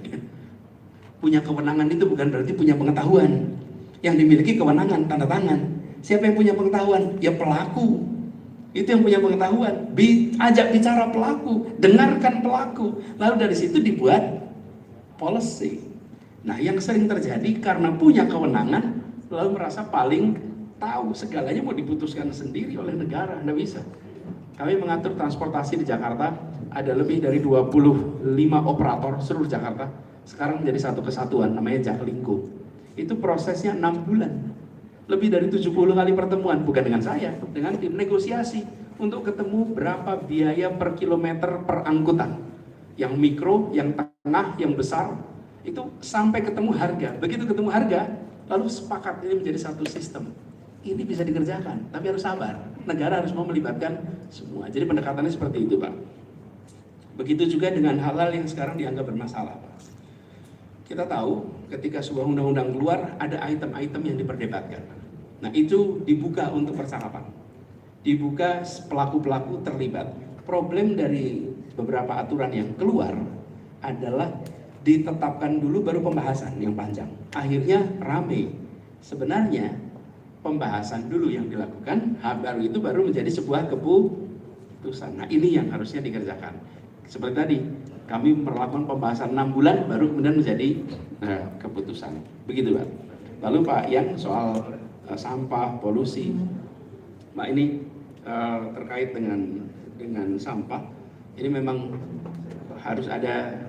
Punya kewenangan itu bukan berarti punya pengetahuan. Yang dimiliki kewenangan, tanda tangan. Siapa yang punya pengetahuan? Ya pelaku. Itu yang punya pengetahuan. Ajak bicara pelaku, dengarkan pelaku. Lalu dari situ dibuat policy. Nah, yang sering terjadi karena punya kewenangan lalu merasa paling tahu, segalanya mau diputuskan sendiri oleh negara, nggak bisa. Kami mengatur transportasi di Jakarta, ada lebih dari 25 operator seluruh Jakarta. Sekarang menjadi satu kesatuan, namanya Jaklingko. Itu prosesnya 6 bulan. Lebih dari 70 kali pertemuan, bukan dengan saya, dengan tim negosiasi untuk ketemu berapa biaya per kilometer per angkutan. Yang mikro, yang tengah, yang besar, itu sampai ketemu harga. Begitu ketemu harga, lalu sepakat ini menjadi satu sistem. Ini bisa dikerjakan, tapi harus sabar. Negara harus mau melibatkan semua. Jadi pendekatannya seperti itu, Pak. Begitu juga dengan hal-hal yang sekarang dianggap bermasalah, Pak. Kita tahu ketika sebuah undang-undang keluar, ada item-item yang diperdebatkan. Nah, itu dibuka untuk percakapan. Dibuka pelaku-pelaku terlibat. Problem dari beberapa aturan yang keluar adalah ditetapkan dulu baru pembahasan yang panjang. Akhirnya rame. Sebenarnya pembahasan dulu yang dilakukan, baru itu baru menjadi sebuah keputusan. Nah, ini yang harusnya dikerjakan. Seperti tadi, kami melakukan pembahasan 6 bulan baru kemudian menjadi keputusan. Begitu, Pak. Lalu Pak Yan soal sampah, polusi. Mbak, ini terkait dengan sampah. Ini memang harus ada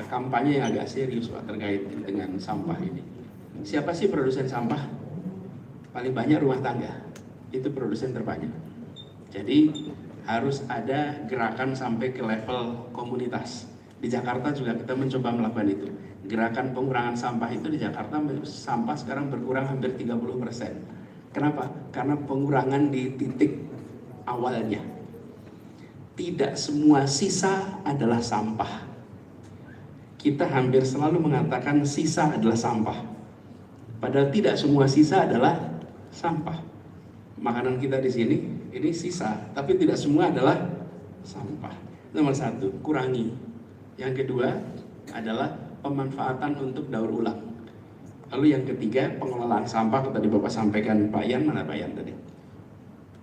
kampanye yang agak serius, Pak, terkait dengan sampah ini. Siapa sih produsen sampah? Paling banyak rumah tangga, itu produsen terbanyak. Jadi harus ada gerakan sampai ke level komunitas. Di Jakarta juga kita mencoba melakukan itu. Gerakan pengurangan sampah itu di Jakarta, sampah sekarang berkurang hampir 30%. Kenapa? Karena pengurangan di titik awalnya. Tidak semua sisa adalah sampah. Kita hampir selalu mengatakan sisa adalah sampah. Padahal tidak semua sisa adalah sampah. Makanan kita di sini ini sisa, tapi tidak semua adalah sampah. Nomor satu, kurangi. Yang kedua adalah pemanfaatan untuk daur ulang. Lalu yang ketiga, pengelolaan sampah. Tadi Bapak sampaikan, Pak Yan, mana Pak Yan tadi?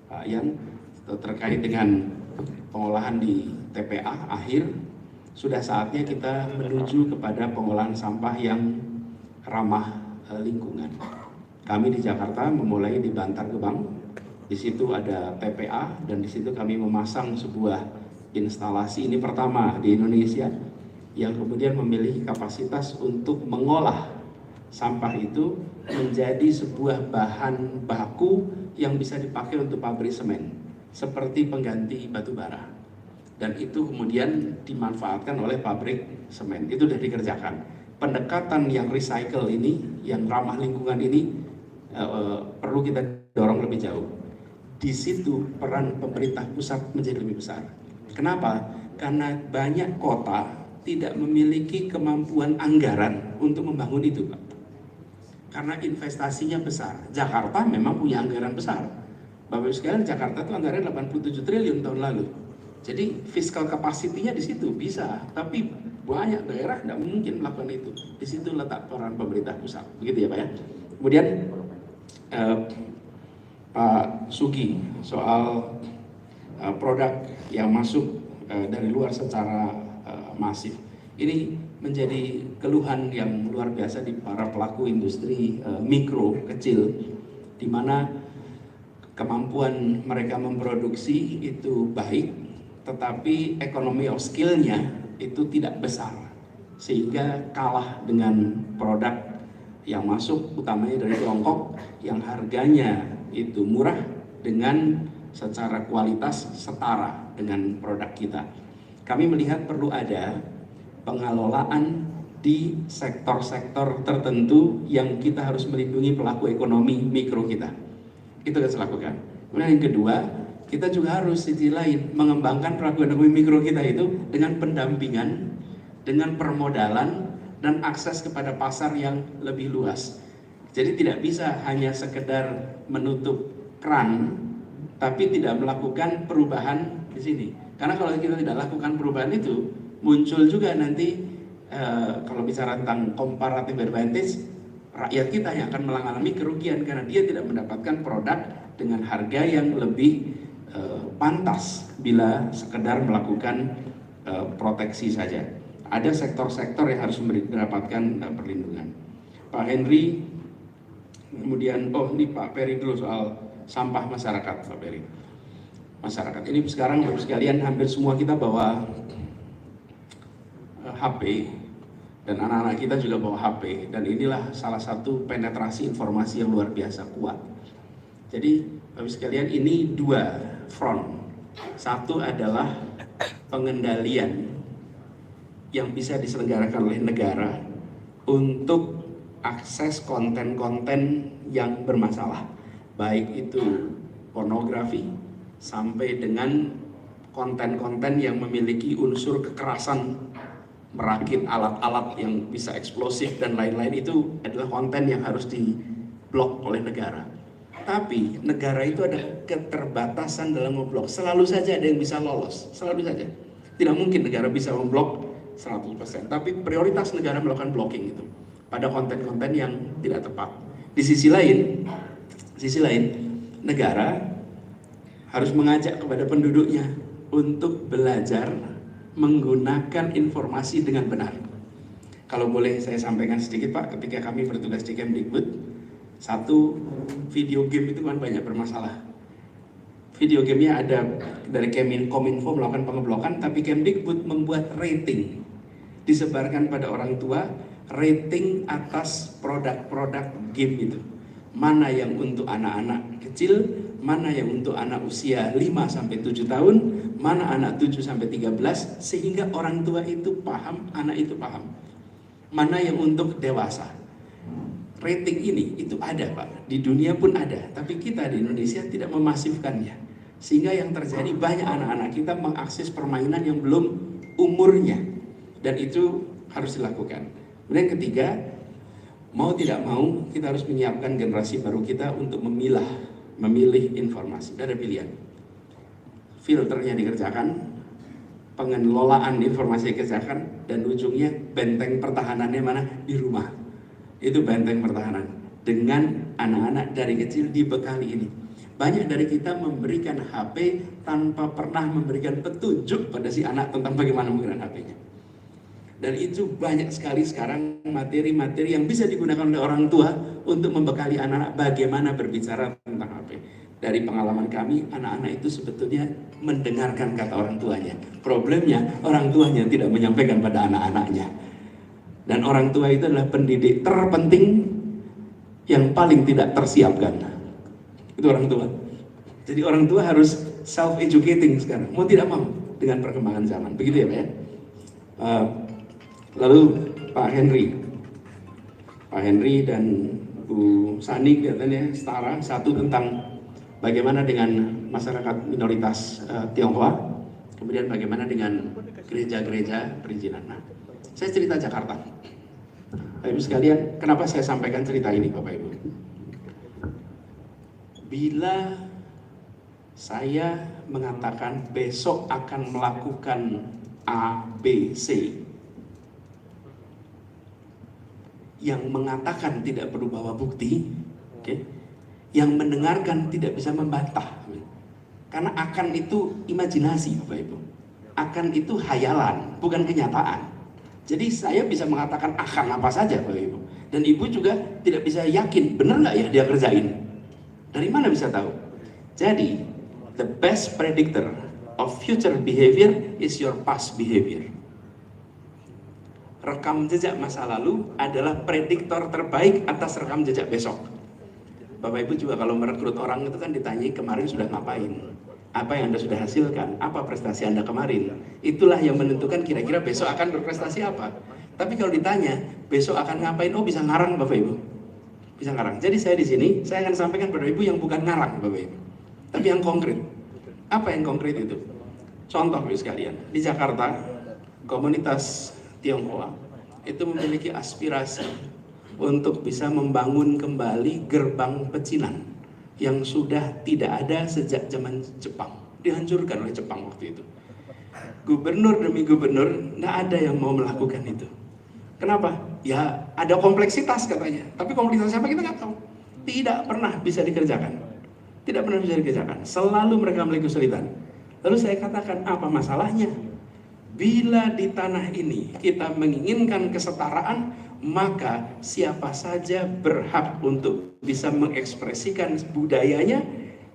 Pak Yan, terkait dengan pengolahan di TPA akhir, sudah saatnya kita menuju kepada pengolahan sampah yang ramah lingkungan. Kami di Jakarta memulai di Bantar Gebang. Di situ ada TPA dan di situ kami memasang sebuah instalasi, ini pertama di Indonesia, yang kemudian memiliki kapasitas untuk mengolah sampah itu menjadi sebuah bahan baku yang bisa dipakai untuk pabrik semen seperti pengganti batu bara, dan itu kemudian dimanfaatkan oleh pabrik semen. Itu sudah dikerjakan. Pendekatan yang recycle ini, yang ramah lingkungan ini perlu kita dorong lebih jauh. Di situ peran pemerintah pusat menjadi lebih besar. Kenapa? Karena banyak kota tidak memiliki kemampuan anggaran untuk membangun itu, Pak. Karena investasinya besar. Jakarta memang punya anggaran besar. Bapak Ibu sekalian, Jakarta itu anggaran 87 triliun tahun lalu. Jadi fiskal kapasitinya di situ bisa, tapi banyak daerah tidak mungkin melakukan itu. Di situ letak peran pemerintah pusat. Begitu ya, Pak ya. Kemudian Pak Sugi soal produk yang masuk dari luar secara masif. Ini menjadi keluhan yang luar biasa di para pelaku industri mikro kecil, di mana kemampuan mereka memproduksi itu baik, tetapi economy of skill-nya itu tidak besar, sehingga kalah dengan produk yang masuk utamanya dari Tiongkok yang harganya itu murah dengan secara kualitas setara dengan produk kita. Kami melihat perlu ada pengelolaan di sektor-sektor tertentu yang kita harus melindungi pelaku ekonomi mikro kita. Itu yang saya lakukan. Kemudian yang kedua, kita juga harus sisi lain mengembangkan pelaku ekonomi mikro kita itu dengan pendampingan, dengan permodalan, dan akses kepada pasar yang lebih luas. Jadi tidak bisa hanya sekedar menutup keran, tapi tidak melakukan perubahan di sini. Karena kalau kita tidak lakukan perubahan itu, muncul juga nanti kalau bicara tentang comparative advantage, rakyat kita yang akan mengalami kerugian karena dia tidak mendapatkan produk dengan harga yang lebih pantas bila sekedar melakukan proteksi saja. Ada sektor-sektor yang harus mendapatkan perlindungan. Pak Henry, kemudian ini Pak Peri dulu soal sampah masyarakat, Pak Peri. Masyarakat ini sekarang Bapak sekalian hampir semua kita bawa HP, dan anak-anak kita juga bawa HP, dan inilah salah satu penetrasi informasi yang luar biasa kuat. Jadi Bapak sekalian, ini dua front. Satu adalah pengendalian yang bisa diselenggarakan oleh negara untuk akses konten-konten yang bermasalah, baik itu pornografi sampai dengan konten-konten yang memiliki unsur kekerasan, merakit alat-alat yang bisa eksplosif dan lain-lain. Itu adalah konten yang harus diblok oleh negara. Tapi negara itu ada keterbatasan dalam memblok. Selalu saja ada yang bisa lolos, selalu saja. Tidak mungkin negara bisa memblok 100%, tapi prioritas negara melakukan blocking itu pada konten-konten yang tidak tepat. Di sisi lain, negara harus mengajak kepada penduduknya untuk belajar menggunakan informasi dengan benar. Kalau boleh saya sampaikan sedikit, Pak, ketika kami bertugas di Kemdikbud, satu, video game itu kan banyak bermasalah. Video gamenya ada dari Kominfo melakukan pengeblokan, tapi Kemdikbud membuat rating, disebarkan pada orang tua, rating atas produk-produk game itu. Mana yang untuk anak-anak kecil, mana yang untuk anak usia 5-7 tahun, mana anak 7-13, sehingga orang tua itu paham, anak itu paham. Mana yang untuk dewasa. rating ini itu ada Pak, di dunia pun ada, tapi kita di Indonesia tidak memasifkannya, sehingga yang terjadi banyak anak-anak kita mengakses permainan yang belum umurnya, dan itu harus dilakukan. Kemudian ketiga, mau tidak mau kita harus menyiapkan generasi baru kita untuk memilih informasi. Ada pilihan, filternya dikerjakan, pengelolaan informasi dikerjakan, dan ujungnya benteng pertahanannya mana? Di rumah. Itu benteng pertahanan dengan anak-anak dari kecil dibekali ini. Banyak dari kita memberikan HP tanpa pernah memberikan petunjuk pada si anak tentang bagaimana menggunakan HP-nya. Dan itu banyak sekali sekarang materi-materi yang bisa digunakan oleh orang tua untuk membekali anak-anak bagaimana berbicara tentang HP. Dari pengalaman kami, anak-anak itu sebetulnya mendengarkan kata orang tuanya. Problemnya, orang tuanya tidak menyampaikan pada anak-anaknya. Dan orang tua itu adalah pendidik terpenting yang paling tidak tersiapkan. Itu orang tua. Jadi orang tua harus self-educating sekarang, mau tidak mau dengan perkembangan zaman. Begitu ya Pak ya. Lalu Pak Henry dan Bu Sani katanya setara, satu tentang bagaimana dengan masyarakat minoritas Tionghoa, kemudian bagaimana dengan gereja-gereja perizinan. Nah, saya cerita Jakarta. Bapak Ibu sekalian, kenapa saya sampaikan cerita ini Bapak Ibu? Bila saya mengatakan besok akan melakukan A, B, C, yang mengatakan tidak perlu bawa bukti, yang mendengarkan tidak bisa membantah, karena akan itu imajinasi Bapak Ibu, akan itu hayalan, bukan kenyataan. Jadi saya bisa mengatakan akan apa saja Bapak Ibu, dan Ibu juga tidak bisa yakin benar nggak ya dia kerjain. Dari mana bisa tahu? Jadi the best predictor of future behavior is your past behavior. Rekam jejak masa lalu adalah prediktor terbaik atas rekam jejak besok. Bapak Ibu juga kalau merekrut orang itu kan ditanyai kemarin sudah ngapain, apa yang Anda sudah hasilkan, apa prestasi Anda kemarin. Itulah yang menentukan kira-kira besok akan berprestasi apa. Tapi kalau ditanya besok akan ngapain, oh bisa ngarang Bapak Ibu, bisa ngarang. Jadi saya di sini saya akan sampaikan pada Ibu yang bukan ngarang Bapak Ibu, tapi yang konkret. Apa yang konkret itu? Contoh Ibu sekalian, di Jakarta komunitas Tionghoa itu memiliki aspirasi untuk bisa membangun kembali gerbang pecinan yang sudah tidak ada sejak zaman Jepang, dihancurkan oleh Jepang waktu itu. Gubernur demi gubernur, nggak ada yang mau melakukan itu. Kenapa? Ya ada kompleksitas katanya, tapi kompleksitas siapa kita nggak tahu. Tidak pernah bisa dikerjakan, tidak pernah bisa dikerjakan. Selalu mereka memiliki kesulitan. Lalu saya katakan apa masalahnya? Bila di tanah ini kita menginginkan kesetaraan, maka siapa saja berhak untuk bisa mengekspresikan budayanya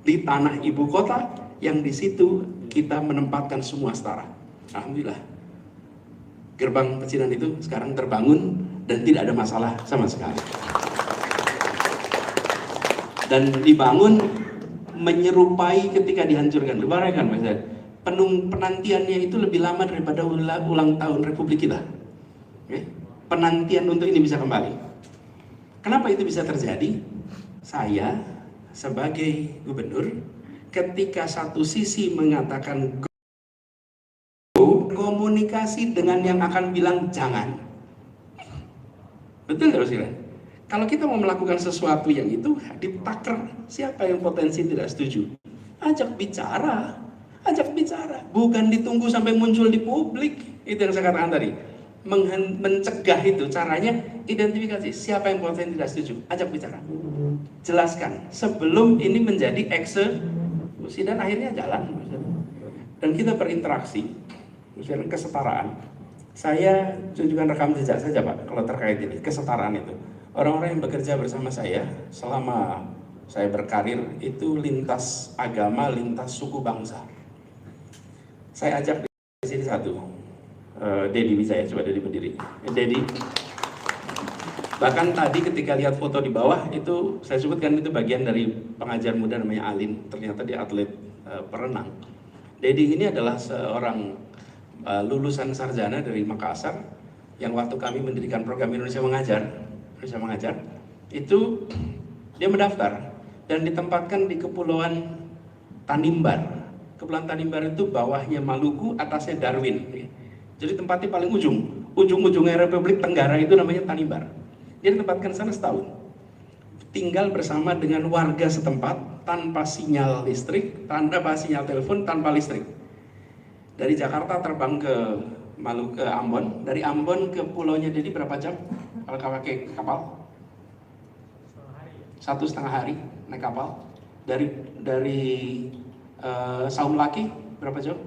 di tanah ibu kota yang di situ kita menempatkan semua setara. Alhamdulillah, gerbang pecinan itu sekarang terbangun dan tidak ada masalah sama sekali. Dan dibangun menyerupai ketika dihancurkan. Bayangkan Mas, penantiannya itu lebih lama daripada ulang tahun Republik kita. Penantian untuk ini bisa kembali. Kenapa itu bisa terjadi? Saya sebagai gubernur, ketika satu sisi mengatakan go, komunikasi dengan yang akan bilang jangan. Betul nggak Rosila? Kalau kita mau melakukan sesuatu yang itu ditaker, siapa yang potensi tidak setuju? Ajak bicara, bukan ditunggu sampai muncul di publik. Itu yang saya katakan tadi. Mencegah itu caranya identifikasi siapa yang potensi tidak setuju, ajak bicara, jelaskan sebelum ini menjadi eksekusi dan akhirnya jalan. Dan kita berinteraksi, misalnya kesetaraan. Saya tunjukkan rekam jejak saja Pak kalau terkait ini kesetaraan itu. Orang-orang yang bekerja bersama saya selama saya berkarir itu lintas agama, lintas suku bangsa. Saya ajak di sini satu. Dedi Wijaya, coba Dedi berdiri. Dedi, bahkan tadi ketika lihat foto di bawah itu saya sebutkan itu bagian dari pengajar muda namanya Alin, ternyata dia atlet perenang. Dedi ini adalah seorang lulusan sarjana dari Makassar yang waktu kami mendirikan program Indonesia Mengajar, itu dia mendaftar dan ditempatkan di Kepulauan Tanimbar. Kepulauan Tanimbar itu bawahnya Maluku, atasnya Darwin. Jadi tempatnya paling ujung-ujungnya Republik Tenggara itu namanya Tanimbar. Dia ditempatkan sana setahun. Tinggal bersama dengan warga setempat tanpa sinyal listrik, tanpa sinyal telepon, tanpa listrik. Dari Jakarta terbang ke Maluku, ke Ambon. Dari Ambon ke pulaunya jadi berapa jam kalau pakai kapal? 1,5 hari naik kapal. Dari Saum Laki berapa jam?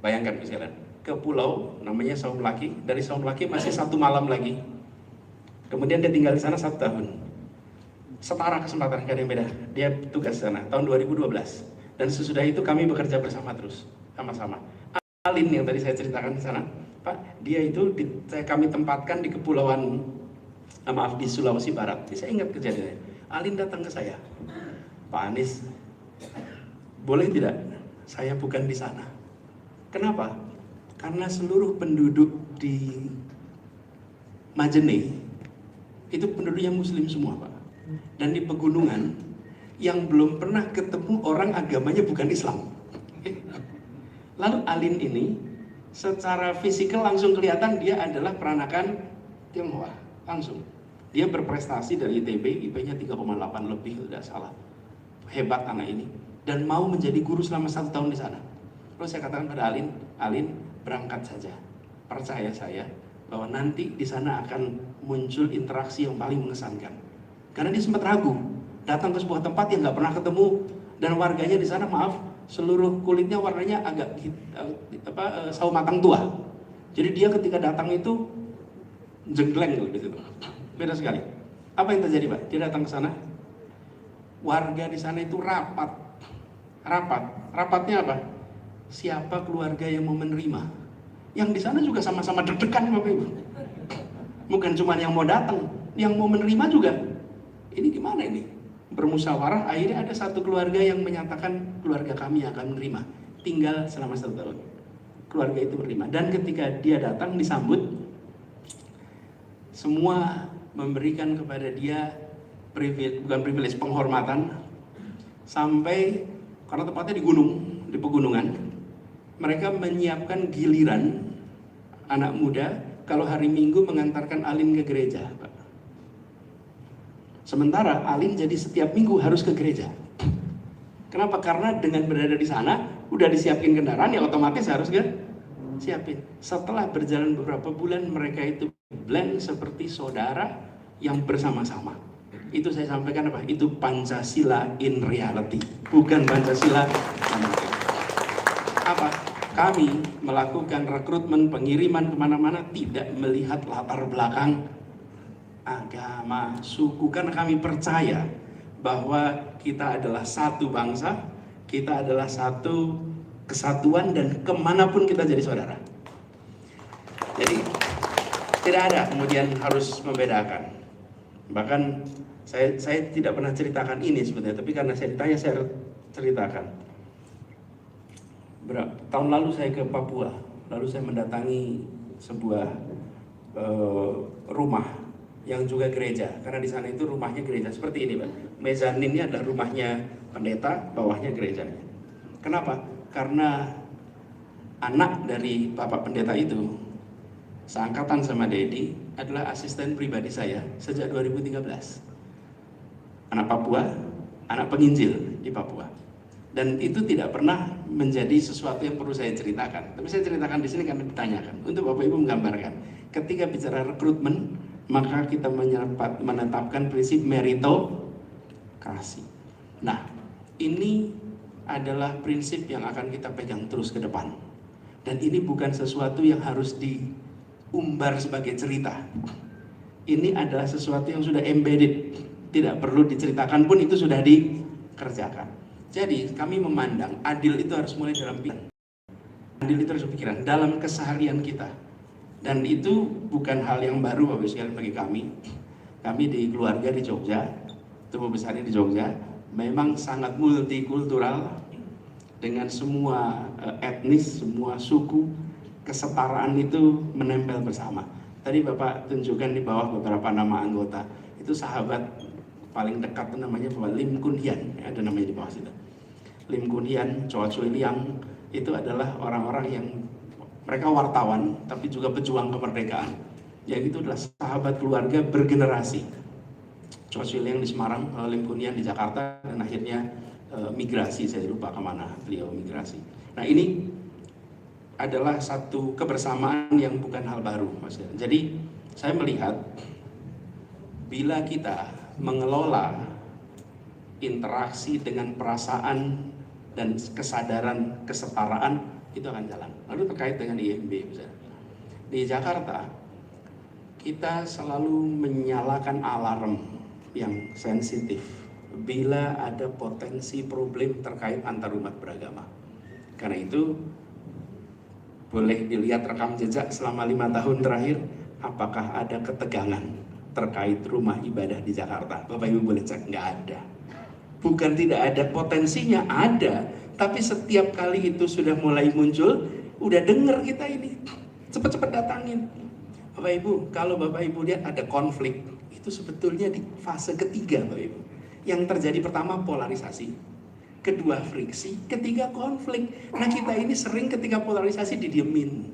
Bayangkan misalnya ke pulau namanya Saum Laki, dari Saum Laki masih 1 malam lagi. Kemudian dia tinggal di sana 1 tahun. Setara kesempatan, gak ada yang beda. Dia tugas di sana tahun 2012. Dan sesudah itu kami bekerja bersama terus, sama-sama. Alin yang tadi saya ceritakan di sana, Pak, dia itu kami tempatkan di kepulauan, maaf, di Sulawesi Barat. Saya ingat kejadiannya. Alin datang ke saya, Pak Anies, boleh tidak saya bukan di sana? Kenapa? Karena seluruh penduduk di Majene itu penduduknya Muslim semua, Pak. Dan di pegunungan yang belum pernah ketemu orang agamanya bukan Islam. Lalu Alin ini secara fisikal langsung kelihatan dia adalah peranakan Tionghoa, langsung. Dia berprestasi dari ITB, IP-nya 3,8 lebih, tidak salah. Hebat anak ini. Dan mau menjadi guru selama 1 tahun di sana. Lalu saya katakan pada Alin, Alin berangkat saja. Percaya saya bahwa nanti di sana akan muncul interaksi yang paling mengesankan. Karena dia sempat ragu, datang ke sebuah tempat yang nggak pernah ketemu, dan warganya di sana, maaf, seluruh kulitnya warnanya agak sawo matang tua. Jadi dia ketika datang itu jengkleng gitu. Beda sekali. Apa yang terjadi, Pak? Dia datang ke sana, warga di sana itu rapat. Rapatnya apa? Siapa keluarga yang mau menerima? Yang di sana juga sama-sama deg-degan, Bapak Ibu. Bukan cuma yang mau datang, yang mau menerima juga. Ini gimana ini? Bermusyawarah, akhirnya ada satu keluarga yang menyatakan keluarga kami akan menerima. Tinggal selama 1 tahun. Keluarga itu menerima. Dan ketika dia datang disambut, semua memberikan kepada dia privilege, penghormatan, sampai karena tempatnya di gunung, di pegunungan, mereka menyiapkan giliran anak muda kalau hari Minggu mengantarkan Alin ke gereja, Pak. Sementara Alin jadi setiap minggu harus ke gereja. Kenapa? Karena dengan berada di sana, udah disiapin kendaraan, ya otomatis harus siapin. Setelah berjalan beberapa bulan, mereka itu blend seperti saudara yang bersama-sama. Itu saya sampaikan apa? Itu Pancasila in reality, bukan Pancasila. Apa? Kami melakukan rekrutmen, pengiriman kemana-mana tidak melihat latar belakang agama, suku, karena kami percaya bahwa kita adalah satu bangsa, kita adalah satu kesatuan, dan kemanapun kita jadi saudara. Jadi tidak ada kemudian harus membedakan. Bahkan saya tidak pernah ceritakan ini sebetulnya, tapi karena saya ditanya saya ceritakan. Tahun lalu saya ke Papua, lalu saya mendatangi sebuah rumah yang juga gereja, karena di sana itu rumahnya gereja seperti ini, Pak. Mezaninnya adalah rumahnya pendeta, bawahnya gerejanya. Kenapa? Karena anak dari Bapak pendeta itu seangkatan sama Dedi adalah asisten pribadi saya sejak 2013. Anak Papua, anak penginjil di Papua. Dan itu tidak pernah menjadi sesuatu yang perlu saya ceritakan. Tapi saya ceritakan di sini karena ditanyakan. Untuk Bapak Ibu menggambarkan, ketika bicara rekrutmen, maka kita menetapkan prinsip meritokrasi. Nah, ini adalah prinsip yang akan kita pegang terus ke depan. Dan ini bukan sesuatu yang harus diumbar sebagai cerita. Ini adalah sesuatu yang sudah embedded, tidak perlu diceritakan pun itu sudah dikerjakan. Jadi kami memandang adil itu harus mulai dalam pikiran. Adil itu harus pikiran dalam keseharian kita. Dan itu bukan hal yang baru Bapak sekalian bagi kami. Kami di keluarga di Jogja, tumbuh besarnya di Jogja, memang sangat multikultural dengan semua etnis, semua suku, kesetaraan itu menempel bersama. Tadi Bapak tunjukkan di bawah beberapa nama anggota. Itu sahabat paling dekat itu namanya Bapak Lim Kun Hian, ya, ada namanya di bawah situ. Lim Kun Hian, Choa Choi Liang, itu adalah orang-orang yang mereka wartawan tapi juga pejuang kemerdekaan. Yang itu adalah sahabat keluarga bergenerasi. Choa Choi Liang di Semarang, Lim Kun Hian di Jakarta, dan akhirnya migrasi, saya lupa kemana beliau migrasi. Nah, ini adalah satu kebersamaan yang bukan hal baru, Mas. Jadi saya melihat bila kita mengelola interaksi dengan perasaan dan kesadaran kesetaraan, itu akan jalan. Lalu terkait dengan IMB, misalnya di Jakarta kita selalu menyalakan alarm yang sensitif bila ada potensi problem terkait antarumat beragama. Karena itu boleh dilihat rekam jejak selama 5 tahun terakhir, apakah ada ketegangan terkait rumah ibadah di Jakarta. Bapak Ibu boleh cek, nggak ada. Bukan tidak ada, potensinya ada, tapi setiap kali itu sudah mulai muncul, udah denger kita ini, cepet-cepet datangin. Bapak Ibu, kalau Bapak Ibu lihat ada konflik, itu sebetulnya di fase ketiga, Bapak Ibu. Yang terjadi pertama polarisasi, kedua friksi, ketiga konflik. Nah, kita ini sering ketika polarisasi didiemin,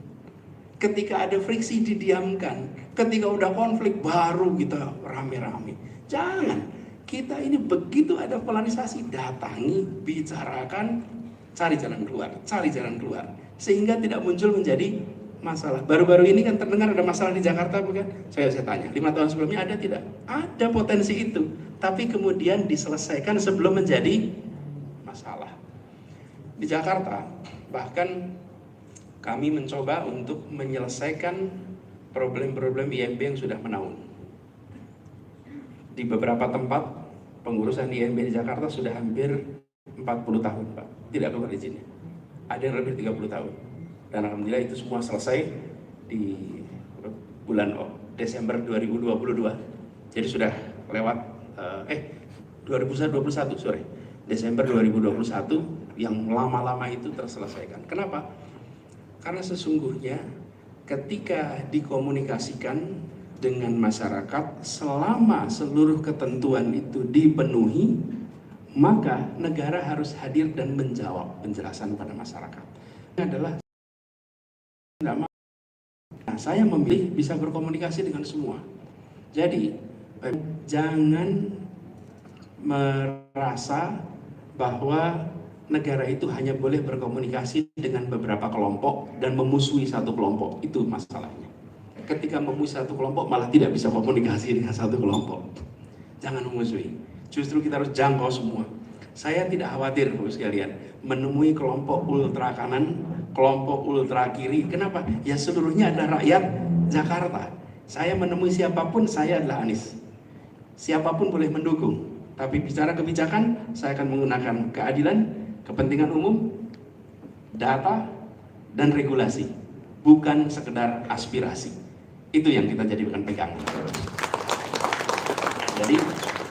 ketika ada friksi didiamkan, ketika udah konflik baru kita rame-rame. Jangan, kita ini begitu ada polarisasi, datangi, bicarakan, cari jalan keluar, sehingga tidak muncul menjadi masalah. Baru-baru ini kan terdengar ada masalah di Jakarta, bukan? Saya tanya, 5 tahun sebelumnya ada tidak? Ada potensi itu, tapi kemudian diselesaikan sebelum menjadi masalah. Di Jakarta bahkan kami mencoba untuk menyelesaikan problem-problem IMB yang sudah menaun. Di beberapa tempat pengurusan IMB di Jakarta sudah hampir 40 tahun, Pak, tidak keluar izinnya. Ada yang lebih 30 tahun. Dan alhamdulillah itu semua selesai di bulan Desember 2022. Jadi sudah lewat 2021, sorry. Desember 2021 yang lama-lama itu terselesaikan. Kenapa? Karena sesungguhnya ketika dikomunikasikan dengan masyarakat, selama seluruh ketentuan itu dipenuhi, maka negara harus hadir dan menjawab penjelasan pada masyarakat. Ini adalah saya memilih bisa berkomunikasi dengan semua. Jadi jangan merasa bahwa negara itu hanya boleh berkomunikasi dengan beberapa kelompok dan memusuhi satu kelompok. Itu masalahnya. Ketika memusuhi satu kelompok malah tidak bisa komunikasi dengan satu kelompok. Jangan memusuhi. Justru kita harus jangkau semua. Saya tidak khawatir, Bapak sekalian, menemui kelompok ultra kanan, kelompok ultra kiri. Kenapa? Ya seluruhnya adalah rakyat Jakarta. Saya menemui siapapun, saya adalah Anies. Siapapun boleh mendukung. Tapi bicara kebijakan, saya akan menggunakan keadilan, kepentingan umum, data, dan regulasi. Bukan sekedar aspirasi. Itu yang kita jadikan pegangan. Jadi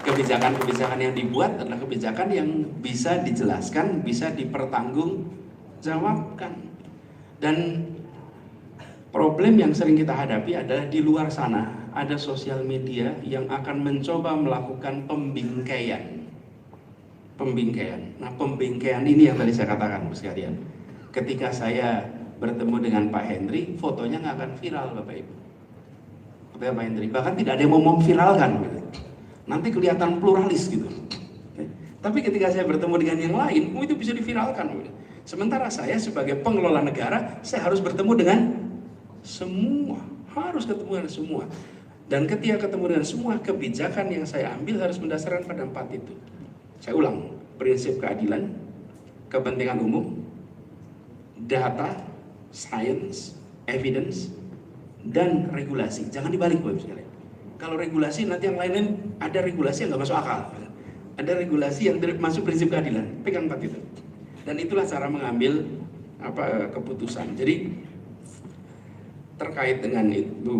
kebijakan-kebijakan yang dibuat adalah kebijakan yang bisa dijelaskan, bisa dipertanggungjawabkan. Dan problem yang sering kita hadapi adalah di luar sana ada sosial media yang akan mencoba melakukan pembingkaian. Nah, pembingkaian ini yang tadi saya katakan, Bapak sekalian. Ketika saya bertemu dengan Pak Henry, fotonya nggak akan viral, Bapak Ibu. Fotonya Pak Henry, bahkan tidak ada yang mau memviralkan. Nanti kelihatan pluralis gitu. Tapi ketika saya bertemu dengan yang lain, itu bisa diviralkan. Sementara saya sebagai pengelola negara, saya harus bertemu dengan semua, harus ketemu dengan semua. Dan ketika ketemu dengan semua, kebijakan yang saya ambil harus mendasarkan pada 4 itu. Saya ulang, prinsip keadilan, kepentingan umum, data, science, evidence, dan regulasi. Jangan dibalik, Bapak sekalian. Kalau regulasi nanti yang lain ada regulasi yang nggak masuk akal. Ada regulasi yang tidak masuk prinsip keadilan. Pegang 4 itu. Dan itulah cara mengambil keputusan. Jadi terkait dengan Ibu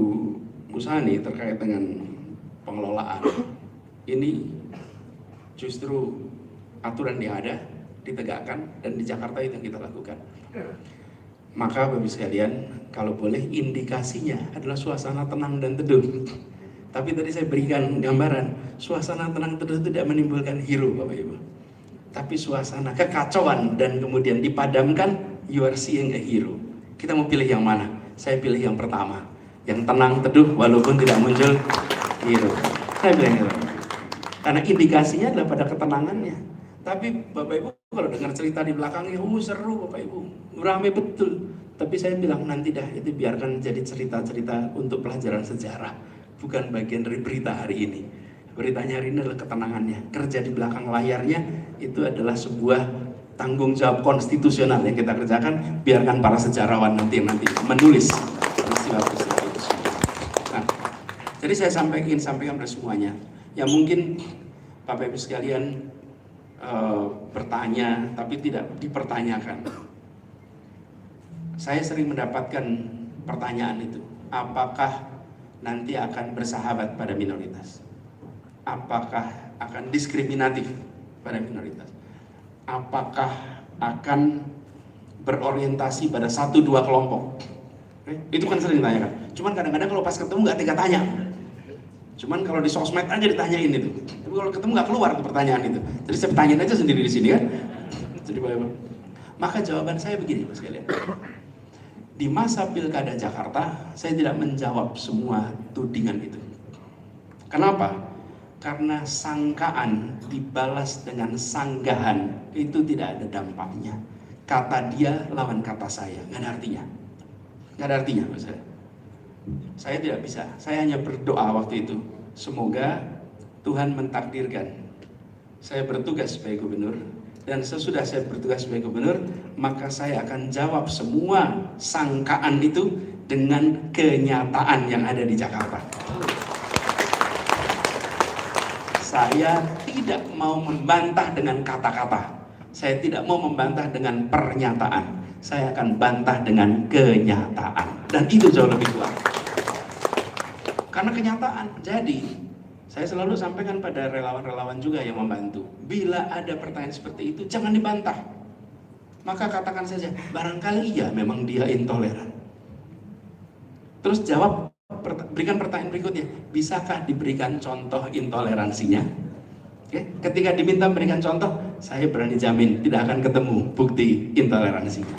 Musani, terkait dengan pengelolaan, ini justru aturan yang ada ditegakkan, dan di Jakarta itu yang kita lakukan. Maka Bapak sekalian, kalau boleh indikasinya adalah suasana tenang dan teduh. Tapi tadi saya berikan gambaran, suasana tenang teduh tidak menimbulkan hero Bapak Ibu. Tapi suasana kekacauan dan kemudian dipadamkan, you are seeing a hero. Kita mau pilih yang mana? Saya pilih yang pertama, yang tenang teduh walaupun tidak muncul hero. Saya pilih yang itu. Karena indikasinya adalah pada ketenangannya. Tapi Bapak Ibu kalau dengar cerita di belakangnya, seru Bapak Ibu, ramai betul. Tapi saya bilang nanti dah, itu biarkan jadi cerita-cerita untuk pelajaran sejarah, bukan bagian dari berita hari ini. Beritanya hari ini adalah ketenangannya. Kerja di belakang layarnya itu adalah sebuah tanggung jawab konstitusional yang kita kerjakan. Biarkan para sejarawan nanti menulis peristiwa-peristiwa itu. Nah, jadi saya sampaikan pada semuanya. Ya mungkin Bapak Ibu sekalian bertanya tapi tidak dipertanyakan. Saya sering mendapatkan pertanyaan itu, apakah nanti akan bersahabat pada minoritas? Apakah akan diskriminatif pada minoritas? Apakah akan berorientasi pada 1-2 kelompok? Itu kan sering ditanyakan. Cuman kadang-kadang kalau pas ketemu nggak tega tanya. Cuman kalau di sosmed aja ditanyain itu. Tapi kalau ketemu nggak keluar tuh pertanyaan itu. Jadi saya tanyain aja sendiri di sini kan. Jadi bagaimana? Maka jawaban saya begini Mas sekalian. Di masa Pilkada Jakarta, saya tidak menjawab semua tudingan itu. Kenapa? Karena sangkaan dibalas dengan sanggahan itu tidak ada dampaknya. Kata dia lawan kata saya, nggak ada artinya. Nggak ada artinya Mas. Saya tidak bisa, saya hanya berdoa waktu itu. Semoga Tuhan mentakdirkan saya bertugas sebagai gubernur. Dan sesudah saya bertugas sebagai gubernur, maka saya akan jawab semua sangkaan itu dengan kenyataan yang ada di Jakarta. Saya tidak mau membantah dengan kata-kata. Saya tidak mau membantah dengan pernyataan. Saya akan bantah dengan kenyataan. Dan itu jauh lebih kuat. Karena kenyataan. Jadi, saya selalu sampaikan pada relawan-relawan juga yang membantu. Bila ada pertanyaan seperti itu, jangan dibantah. Maka katakan saja, barangkali iya memang dia intoleran. Terus jawab, berikan pertanyaan berikutnya. Bisakah diberikan contoh intoleransinya? Oke? Ketika diminta berikan contoh, saya berani jamin tidak akan ketemu bukti intoleransinya.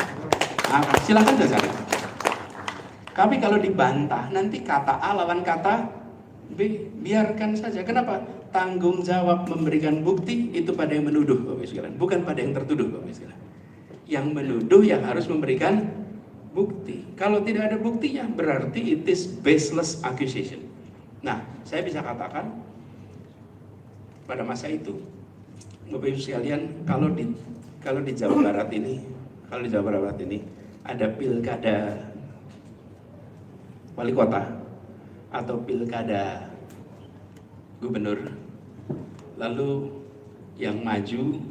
Nah, silakan saja cari. Tapi kalau dibantah, nanti kata A lawan kata B, biarkan saja. Kenapa? Tanggung jawab memberikan bukti itu pada yang menuduh, Bapak sekalian, bukan pada yang tertuduh, Bapak sekalian. Yang menuduh yang harus memberikan bukti. Kalau tidak ada buktinya, berarti it is baseless accusation. Nah, saya bisa katakan pada masa itu, Bapak Ibu sekalian, kalau di Jawa Barat ini, ada pilkada wali kota atau pilkada gubernur, lalu yang maju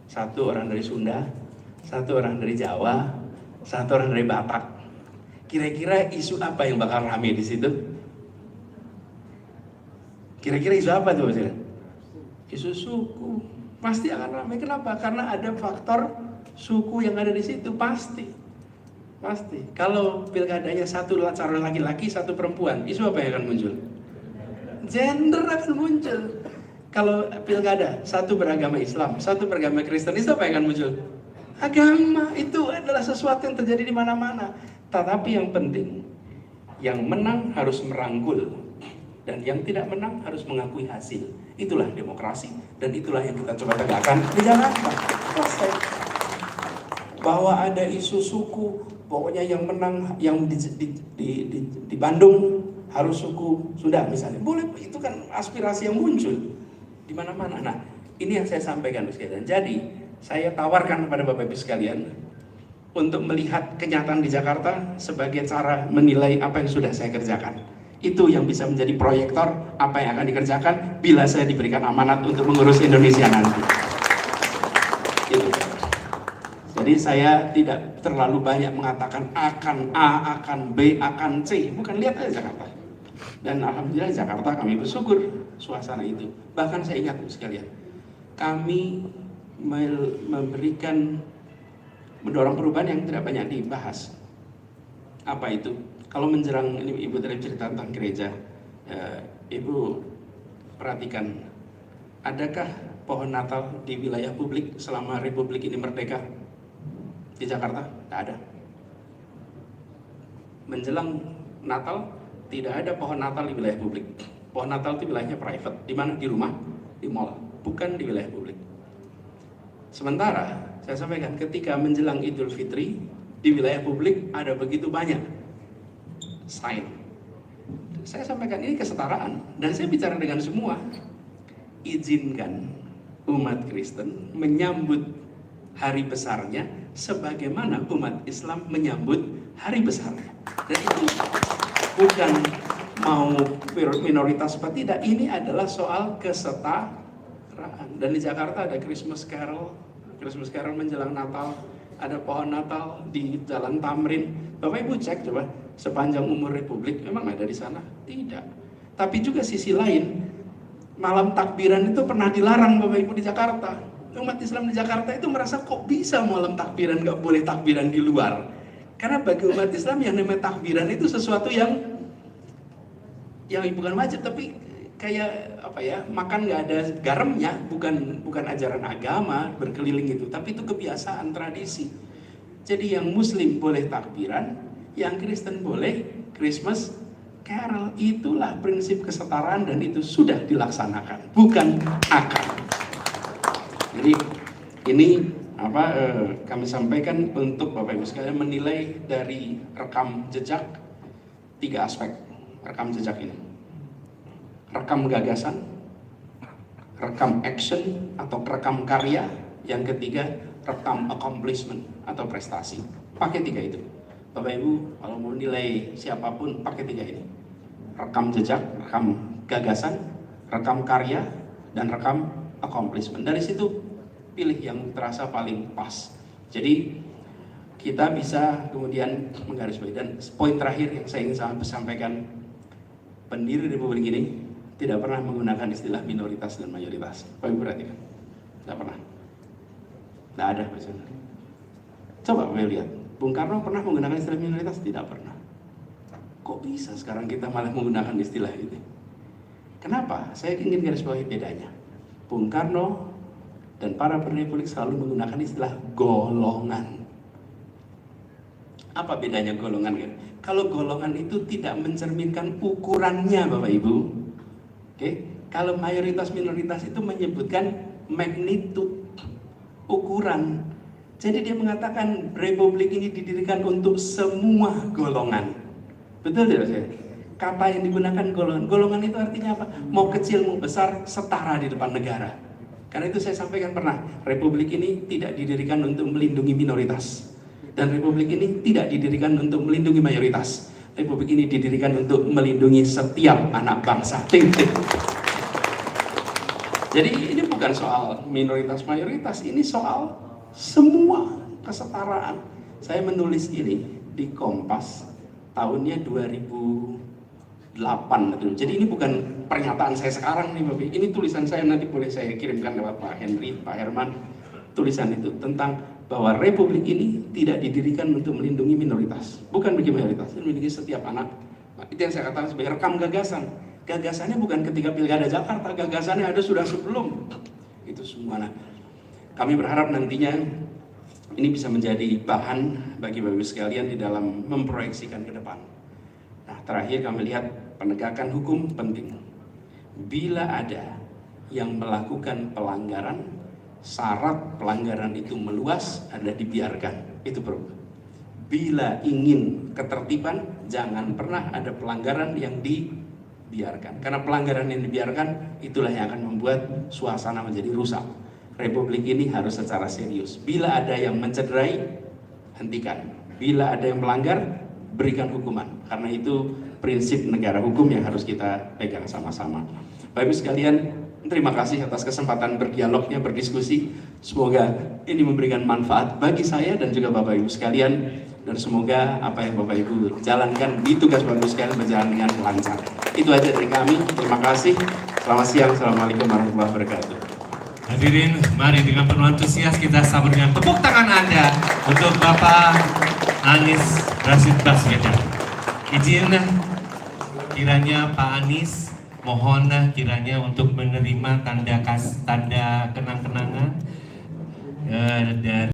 satu orang dari Sunda, satu orang dari Jawa, satu orang dari Batak. Kira-kira isu apa yang bakal rame di situ? Kira-kira isu apa tuh Mas? Isu suku. Pasti akan ramai. Kenapa? Karena ada faktor suku yang ada di situ, pasti. Kalau pilkadanya satu calon laki-laki, satu perempuan, isu apa yang akan muncul? Gender akan muncul. Kalau pilkada satu beragama Islam, satu beragama Kristen, isu apa yang akan muncul? Agama. Itu adalah sesuatu yang terjadi di mana-mana. Tetapi yang penting, yang menang harus merangkul, dan yang tidak menang harus mengakui hasil. Itulah demokrasi, dan itulah yang kita coba tegakkan di Jakarta. Selesai. Bahwa ada isu suku, pokoknya yang menang, yang di Bandung harus suku Sunda misalnya. Boleh, itu kan aspirasi yang muncul di mana-mana. Nah, ini yang saya sampaikan sekalian. Jadi, saya tawarkan kepada Bapak Ibu sekalian untuk melihat kenyataan di Jakarta sebagai cara menilai apa yang sudah saya kerjakan. Itu yang bisa menjadi proyektor apa yang akan dikerjakan bila saya diberikan amanat untuk mengurus Indonesia nanti. Itu. Jadi saya tidak terlalu banyak mengatakan akan A, akan B, akan C. Bukan, lihat aja Jakarta. Dan alhamdulillah di Jakarta kami bersyukur suasana itu. Bahkan saya ingat sekalian, kami memberikan mendorong perubahan yang tidak banyak dibahas. Apa itu? Kalau menjelang ini Ibu tadi cerita tentang gereja, Ibu perhatikan, adakah pohon Natal di wilayah publik selama Republik ini merdeka? Di Jakarta? Tidak ada. Menjelang Natal tidak ada pohon Natal di wilayah publik. Pohon Natal itu wilayahnya private. Di mana? Di rumah, di mall, bukan di wilayah publik. Sementara saya sampaikan ketika menjelang Idul Fitri di wilayah publik ada begitu banyak sign. Saya sampaikan ini kesetaraan dan saya bicara dengan semua. Izinkan umat Kristen menyambut hari besarnya sebagaimana umat Islam menyambut hari besarnya. Dan itu bukan mau minoritas apa tidak, ini adalah soal kesetaraan. Dan di Jakarta ada Christmas Carol menjelang Natal, ada pohon Natal di Jalan Tamrin. Bapak Ibu cek coba sepanjang umur Republik memang ada di sana? Tidak. Tapi juga sisi lain, malam takbiran itu pernah dilarang Bapak Ibu di Jakarta. Umat Islam di Jakarta itu merasa kok bisa malam takbiran, nggak boleh takbiran di luar. Karena bagi umat Islam yang namanya takbiran itu sesuatu yang bukan wajib, tapi kayak apa ya, makan nggak ada garamnya, bukan ajaran agama berkeliling itu, tapi itu kebiasaan tradisi. Jadi yang Muslim boleh takbiran, yang Kristen boleh Christmas Carol. Itulah prinsip kesetaraan dan itu sudah dilaksanakan, bukan akan. Jadi ini kami sampaikan untuk Bapak Ibu sekalian menilai dari rekam jejak 3 aspek rekam jejak ini. Rekam gagasan, rekam action atau rekam karya, yang ketiga rekam accomplishment atau prestasi. Pakai 3 itu. Bapak Ibu kalau mau nilai siapapun pakai 3 ini. Rekam jejak, rekam gagasan, rekam karya, dan rekam accomplishment. Dari situ pilih yang terasa paling pas. Jadi kita bisa kemudian menggarisbawahi. Dan poin terakhir yang saya ingin sampaikan, pendiri Republik ini tidak pernah menggunakan istilah minoritas dan mayoritas. Bapak Ibu perhatikan, tidak pernah. Tidak ada. Coba Bapak lihat, Bung Karno pernah menggunakan istilah minoritas? Tidak pernah. Kok bisa sekarang kita malah menggunakan istilah ini? Kenapa? Saya ingin garis bawahi bedanya. Bung Karno dan para Republik selalu menggunakan istilah golongan. Apa bedanya golongan? Kalau golongan itu tidak mencerminkan ukurannya Bapak Ibu. Oke? Kalau mayoritas minoritas itu menyebutkan magnitude, ukuran. Jadi dia mengatakan Republik ini didirikan untuk semua golongan. Betul tidak saya? Kata yang digunakan golongan. Golongan itu artinya apa? Mau kecil mau besar setara di depan negara. Karena itu saya sampaikan pernah, Republik ini tidak didirikan untuk melindungi minoritas. Dan Republik ini tidak didirikan untuk melindungi mayoritas. Republik ini didirikan untuk melindungi setiap anak bangsa. Titik. Jadi ini bukan soal minoritas mayoritas, ini soal semua kesetaraan. Saya menulis ini di Kompas tahunnya 2008. Jadi ini bukan pernyataan saya sekarang nih Bapak. Ini tulisan saya, nanti boleh saya kirimkan lewat Pak Henry, Pak Herman. Tulisan itu tentang bahwa Republik ini tidak didirikan untuk melindungi minoritas, bukan bagi mayoritas, melindungi setiap anak. Nah, itu yang saya katakan sebagai rekam gagasan. Gagasannya bukan ketika Pilkada Jakarta, gagasannya ada sudah sebelum itu semua. Nah, kami berharap nantinya ini bisa menjadi bahan bagi Bapak Ibu sekalian di dalam memproyeksikan ke depan. Nah, terakhir kami lihat penegakan hukum penting. Bila ada yang melakukan pelanggaran, syarat pelanggaran itu meluas, ada dibiarkan. Itu perlu. Bila ingin ketertiban, jangan pernah ada pelanggaran yang dibiarkan. Karena pelanggaran yang dibiarkan, itulah yang akan membuat suasana menjadi rusak. Republik ini harus secara serius. Bila ada yang mencederai, hentikan. Bila ada yang melanggar, berikan hukuman. Karena itu prinsip negara hukum yang harus kita pegang sama-sama. Bapak Ibu sekalian, terima kasih atas kesempatan berdialognya, berdiskusi. Semoga ini memberikan manfaat bagi saya dan juga Bapak Ibu sekalian. Dan semoga apa yang Bapak Ibu jalankan di tugas Bapak Ibu sekalian berjalan dengan lancar. Itu aja dari kami. Terima kasih. Selamat siang. Assalamualaikum warahmatullahi wabarakatuh. Hadirin, mari dengan penuh antusias kita sambut dengan tepuk tangan Anda untuk Bapak Anies Rashid Baswedan. Izin kiranya Pak Anies, mohon kiranya untuk menerima tanda kenang-kenangan dari